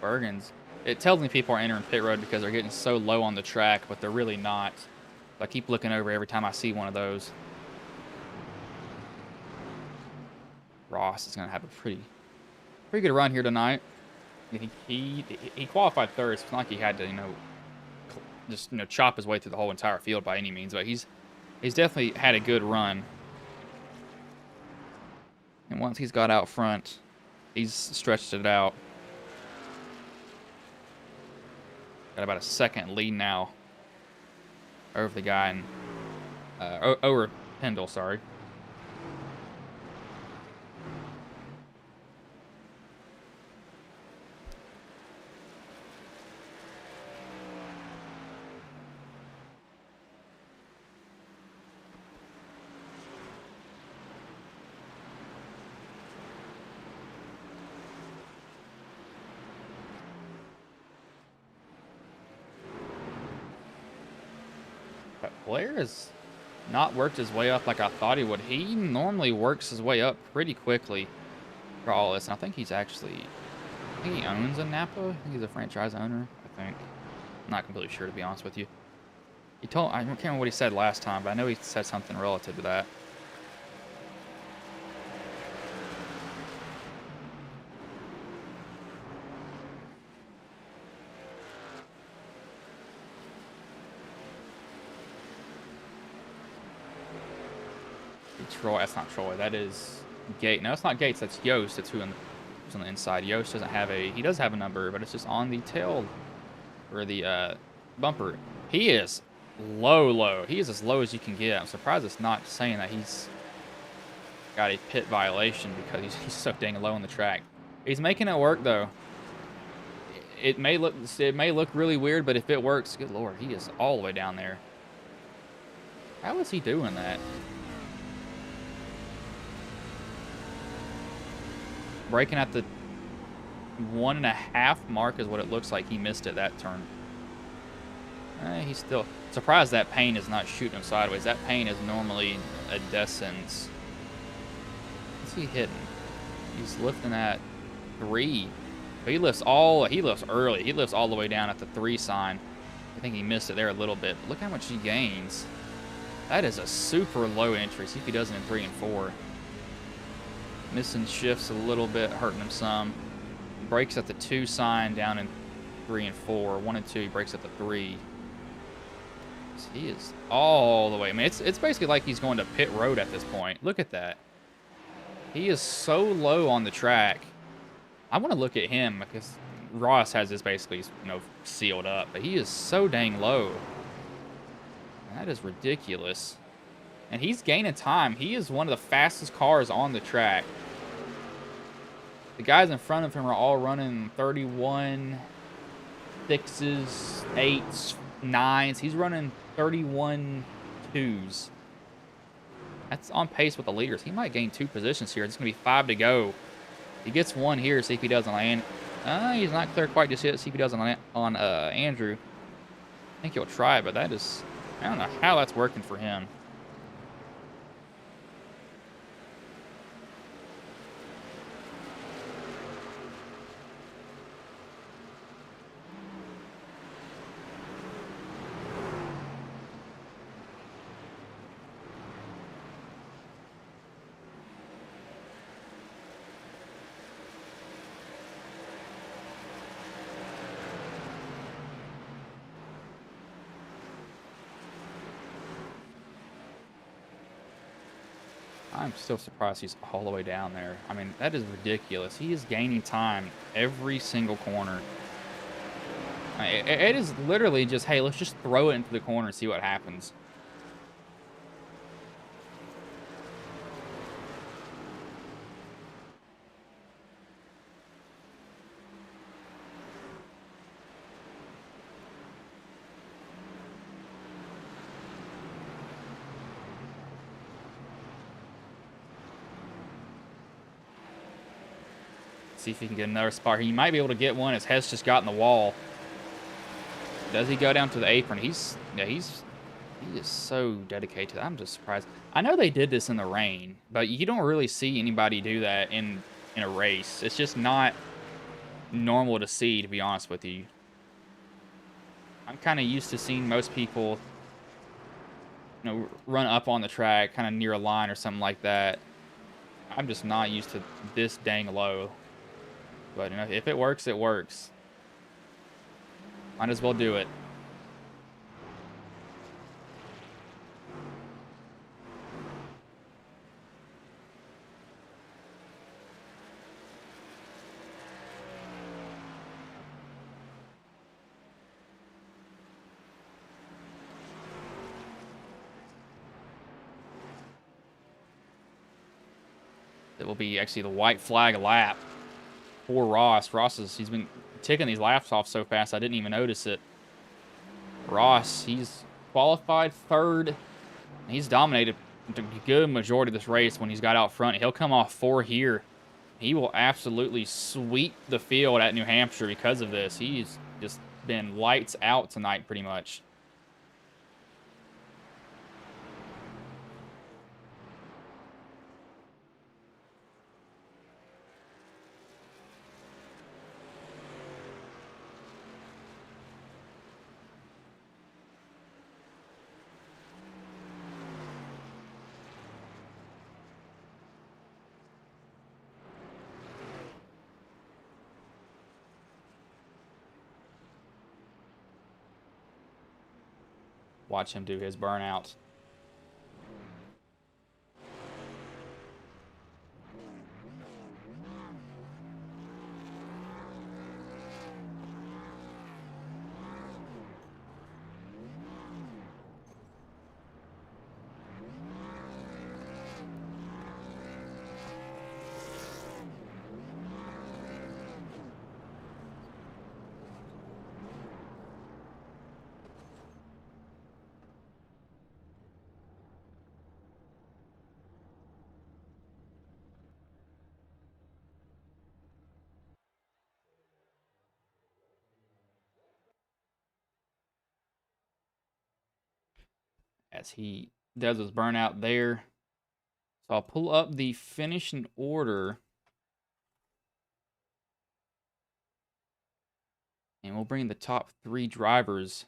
Bergens. It tells me people are entering pit road because they're getting so low on the track, but they're really not. I keep looking over every time I see one of those. Ross is going to have a pretty good run here tonight. He qualified third, so it's not like he had to, just chop his way through the whole entire field by any means, but he's definitely had a good run. And once he's got out front, he's stretched it out. Got about a second lead now over the guy in, over Pendle, sorry. Blair has not worked his way up like I thought he would. He normally works his way up pretty quickly for all this. And I think he owns a Napa. I think he's a franchise owner, I think. I'm not completely sure, to be honest with you. I can't remember what he said last time, but I know he said something relative to that. Troy, that's not Troy. That is Gate. No, it's not Gates. That's Yost. That's who's on the inside. Yost doesn't have he does have a number, but it's just on the tail or the bumper. He is low. He is as low as you can get. I'm surprised it's not saying that he's got a pit violation because he's so dang low on the track. He's making it work though. It may look really weird, but if it works, good lord, he is all the way down there. How is he doing that? Braking at the 1.5 mark is what it looks like. He missed it that turn. He's still surprised that paint is not shooting him sideways. That paint is normally a decent. What's he hitting? He's lifting at 3. But he lifts early. He lifts all the way down at the 3 sign. I think he missed it there a little bit. But look how much he gains. That is a super low entry. See if he does it in 3 and 4. Missing shifts a little bit, hurting him some. Brakes at the 2 sign down in 3 and 4. 1 and 2, he brakes at the 3. So he is all the way. I mean, it's basically like he's going to pit road at this point. Look at that. He is so low on the track. I want to look at him because Ross has this basically, sealed up. But he is so dang low. That is ridiculous. And he's gaining time. He is one of the fastest cars on the track. The guys in front of him are all running 31 6s, 8s, 9s. He's running 31 2s. That's on pace with the leaders. He might gain 2 positions here. It's going to be 5 to go. He gets 1 here. See if he doesn't land. He's not clear quite just yet. See if he doesn't land on Andrew. I think he'll try, but I don't know how that's working for him. I'm still surprised he's all the way down there. I mean, that is ridiculous. He is gaining time every single corner. It is literally just, hey, let's just throw it into the corner and see what happens. See if he can get another spot here. He might be able to get one. His head's just got in the wall. Does he go down to the apron? He is so dedicated. I'm just surprised. I know they did this in the rain, but you don't really see anybody do that in a race. It's just not normal to see, to be honest with you. I'm kind of used to seeing most people, run up on the track, kind of near a line or something like that. I'm just not used to this dang low. But if it works, it works. Might as well do it. It will be actually the white flag lap for Ross. He's been ticking these laps off so fast I didn't even notice it. Ross, he's qualified third. He's dominated a good majority of this race when he's got out front. He'll come off 4 here. He will absolutely sweep the field at New Hampshire because of this. He's just been lights out tonight pretty much. Watch him do his burnout. As he does his burnout there. So I'll pull up the finishing order. And we'll bring the top 3 drivers.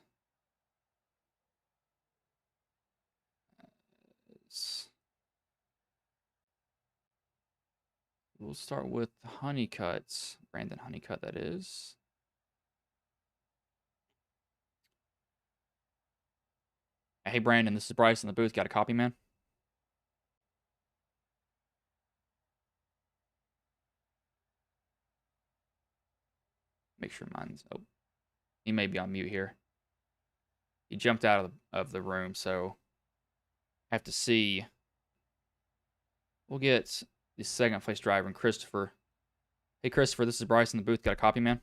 We'll start with Honeycutt's. Brandon Honeycutt, that is. Hey, Brandon, this is Bryce in the booth. Got a copy, man? Make sure mine's... Oh, he may be on mute here. He jumped out of the room, so I have to see. We'll get the second place driver, and Christopher. Hey, Christopher, this is Bryce in the booth. Got a copy, man?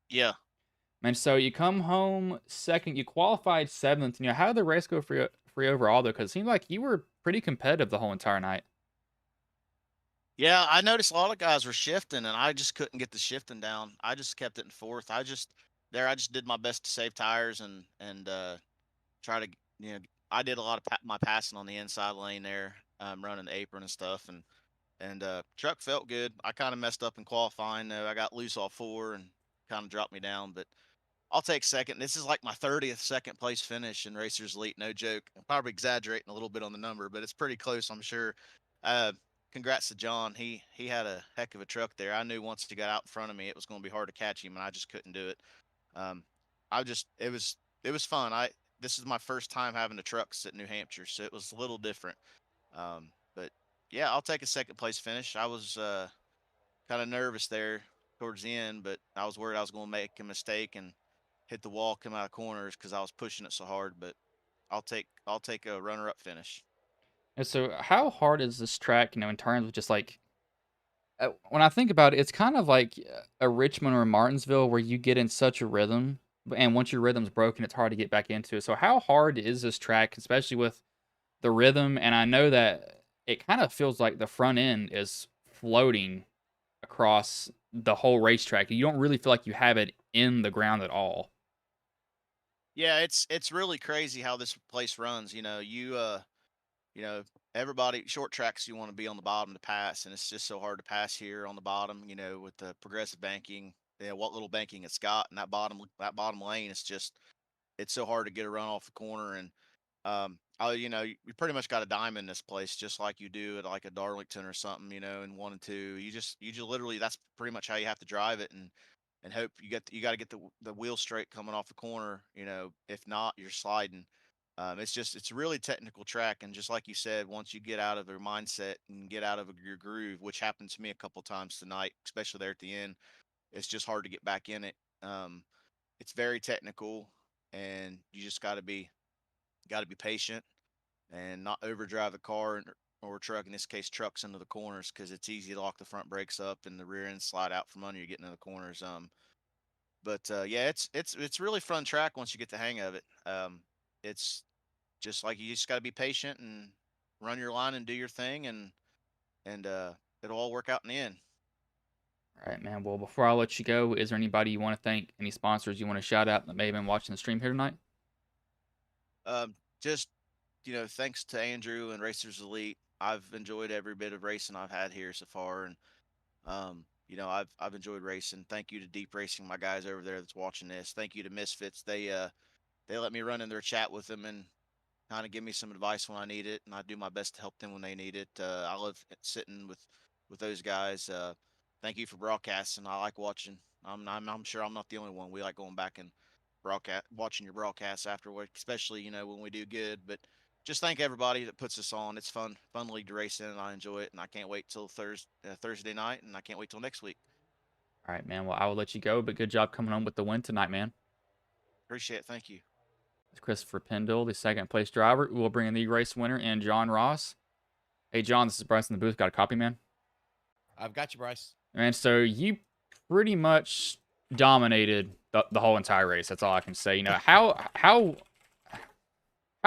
Yeah.
Man, so you come home second. You qualified 7th. How did the race go for you overall, though? Because it seemed like you were pretty competitive the whole entire night.
Yeah, I noticed a lot of guys were shifting, and I just couldn't get the shifting down. I just kept it in fourth. I just did my best to save tires and try to I did a lot of my passing on the inside lane there, running the apron and stuff, and truck felt good. I kind of messed up in qualifying though. I got loose off 4 and kind of dropped me down, but I'll take second. This is like my 30th second place finish in Racers Elite. No joke. I'm probably exaggerating a little bit on the number, but it's pretty close, I'm sure. Uh, Congrats to John. He had a heck of a truck there. I knew once he got out in front of me, it was going to be hard to catch him, and I just couldn't do it. Um, it was fun. This is my first time having a trucks at New Hampshire, so it was a little different. But Yeah, I'll take a second place finish. I was kind of nervous there towards the end, but I was worried I was going to make a mistake and hit the wall, come out of corners because I was pushing it so hard. But I'll take a runner up finish.
And so, how hard is this track? In terms of just like when I think about it, it's kind of like a Richmond or Martinsville where you get in such a rhythm, and once your rhythm's broken, it's hard to get back into. So, how hard is this track, especially with the rhythm? And I know that it kind of feels like the front end is floating across the whole racetrack. You don't really feel like you have it in the ground at all.
Yeah, it's really crazy how this place runs. You know, everybody short tracks you want to be on the bottom to pass, and it's just so hard to pass here on the bottom. With the progressive banking, what little banking it's got, and that bottom lane is just it's so hard to get a run off the corner. And you pretty much got a dime in this place, just like you do at like a Darlington or something. In 1 and 2, you just literally that's pretty much how you have to drive it, and hope you got to get the wheel straight coming off the corner. If not, you're sliding. It's a really technical track, and just like you said, once you get out of your mindset and get out of your groove, which happened to me a couple times tonight, especially there at the end, it's just hard to get back in it. It's very technical, and you just got to be patient and not overdrive the car or truck. In this case, trucks into the corners because it's easy to lock the front brakes up and the rear end slide out from under you getting into the corners. But yeah, it's really fun track once you get the hang of it. It's just like you just got to be patient and run your line and do your thing, and it'll all work out in the end.
All right, man. Well, before I let you go, is there anybody you want to thank? Any sponsors you want to shout out that may have been watching the stream here tonight?
Just thanks to Andrew and Racers Elite, I've enjoyed every bit of racing I've had here so far, and I've enjoyed racing. Thank you to Deep Racing, my guys over there that's watching this. Thank you to Misfits. They let me run in their chat with them and kind of give me some advice when I need it, and I do my best to help them when they need it. I love sitting with those guys. Thank you for broadcasting. I like watching. I'm sure I'm not the only one. We like going back and broadcast, watching your broadcasts afterward, especially when we do good. But just thank everybody that puts us on. It's fun league to race in, and I enjoy it. And I can't wait till Thursday night, and I can't wait till next week.
All right, man. Well, I will let you go, but good job coming home with the win tonight, man.
Appreciate it. Thank you.
It's Christopher Pendle, the second place driver. We'll bring in the race winner and John Ross. Hey, John, this is Bryce in the booth. Got a copy, man?
I've got you, Bryce.
And so you pretty much dominated the whole entire race. That's all I can say. How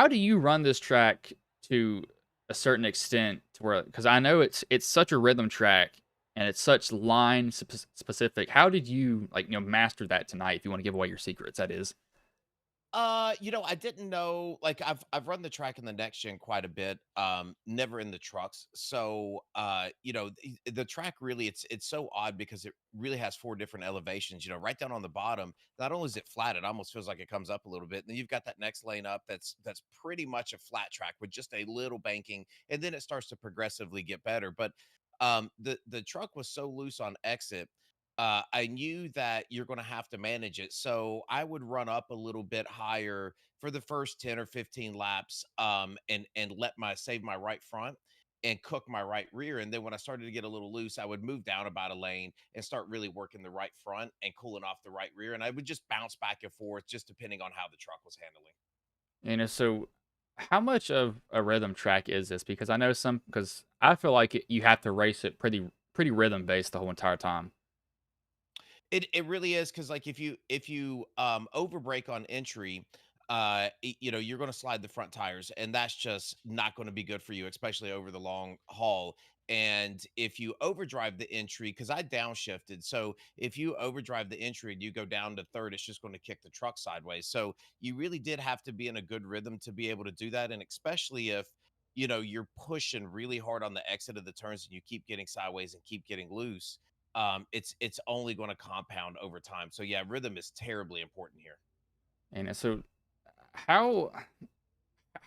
do you run this track to a certain extent to where, because I know it's such a rhythm track and it's such line specific. How did you master that tonight? If you want to give away your secrets, that is.
I didn't know, like I've run the track in the next gen quite a bit, never in the trucks. So the track really it's so odd because it really has four different elevations, right down on the bottom. Not only is it flat, it almost feels like it comes up a little bit. And then you've got that next lane up that's pretty much a flat track with just a little banking, and then it starts to progressively get better. But the truck was so loose on exit, I knew that you're going to have to manage it. So I would run up a little bit higher for the first 10 or 15 laps, and let my save my right front and cook my right rear. And then when I started to get a little loose, I would move down about a lane and start really working the right front and cooling off the right rear. And I would just bounce back and forth, just depending on how the truck was handling.
So how much of a rhythm track is this? Because because I feel like you have to race it pretty rhythm based the whole entire time.
It really is, because like if you overbrake on entry, you're going to slide the front tires, and that's just not going to be good for you, especially over the long haul. And if you overdrive the entry, because I downshifted, so if you overdrive the entry and you go down to third, it's just going to kick the truck sideways. So you really did have to be in a good rhythm to be able to do that, and especially if you're pushing really hard on the exit of the turns and you keep getting sideways and keep getting loose. It's only going to compound over time. So yeah, rhythm is terribly important here.
And so how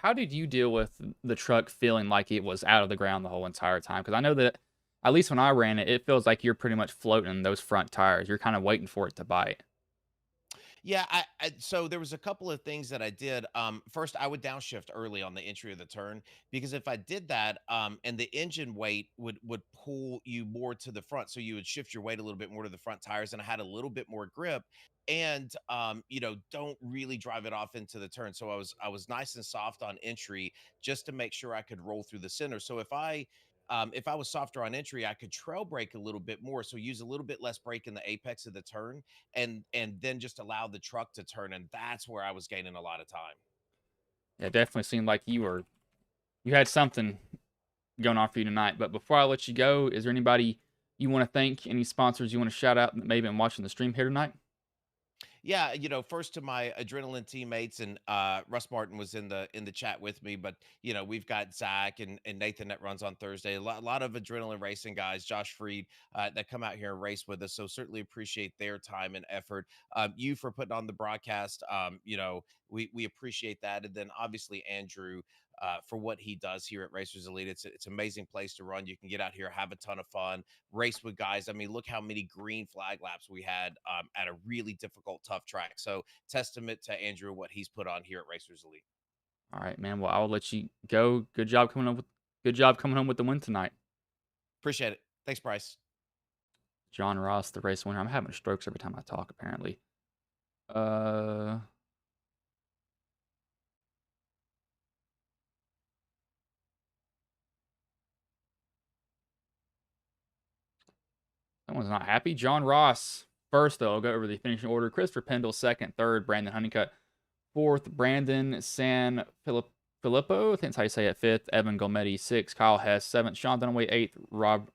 how did you deal with the truck feeling like it was out of the ground the whole entire time? Because I know that at least when I ran it, it feels like you're pretty much floating those front tires. You're kind of waiting for it to bite.
Yeah, so there was a couple of things that I did. First, I would downshift early on the entry of the turn because if I did that, and the engine weight would pull you more to the front, so you would shift your weight a little bit more to the front tires, and I had a little bit more grip, and don't really drive it off into the turn. So I was nice and soft on entry just to make sure I could roll through the center. So if I was softer on entry, I could trail brake a little bit more, so use a little bit less brake in the apex of the turn and then just allow the truck to turn, and that's where I was gaining a lot of time.
Yeah, it definitely seemed like you had something going on for you tonight. But before I let you go, is there anybody you want to thank? Any sponsors you want to shout out that maybe been watching the stream here tonight?
Yeah, first to my adrenaline teammates, and Russ Martin was in the chat with me, but we've got Zach and Nathan that runs on Thursday. A lot of adrenaline racing guys, Josh Freed, that come out here and race with us. So certainly appreciate their time and effort. You for putting on the broadcast. We appreciate that, and then obviously Andrew. For what he does here at Racers Elite, it's an amazing place to run. You can get out here, have a ton of fun, race with guys. I mean, look how many green flag laps we had at a really difficult, tough track. So, testament to Andrew what he's put on here at Racers Elite.
All right, man. Well, I'll let you go. Good job coming home with the win tonight.
Appreciate it. Thanks, Bryce.
John Ross, the race winner. I'm having strokes every time I talk, apparently. Uh Someone's not happy. John Ross first, though. I'll go over the finishing order. Christopher Pendle second, third. Brandon Honeycutt fourth. Brandon San Filippo, I think that's how you say it, fifth. Evan Golmetti sixth. Kyle Hess seventh. Sean Dunaway eighth. Rob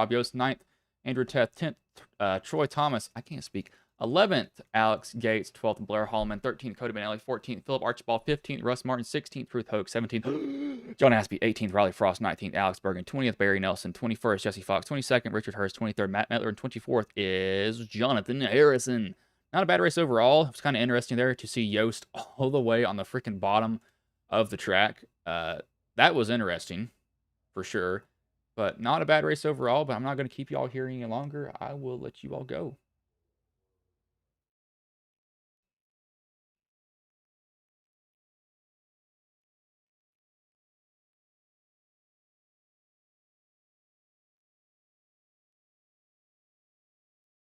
Yost ninth. Andrew Teth 10th. Troy Thomas, I can't speak, 11th. Alex Gates 12th. Blair Hallman 13th. Cody Benelli 14th. Philip Archibald 15th. Russ Martin 16th. Truth Hoke 17th. John Aspie 18th. Riley Frost 19th. Alex Bergen 20th. Barry Nelson 21st. Jesse Fox 22nd. Richard Hurst 23rd. Matt Metler, and 24th is Jonathan Harrison. Not a bad race overall. It was kind of interesting there to see Yost all the way on the freaking bottom of the track. That was interesting for sure. But not a bad race overall, but I'm not going to keep you all here any longer. I will let you all go.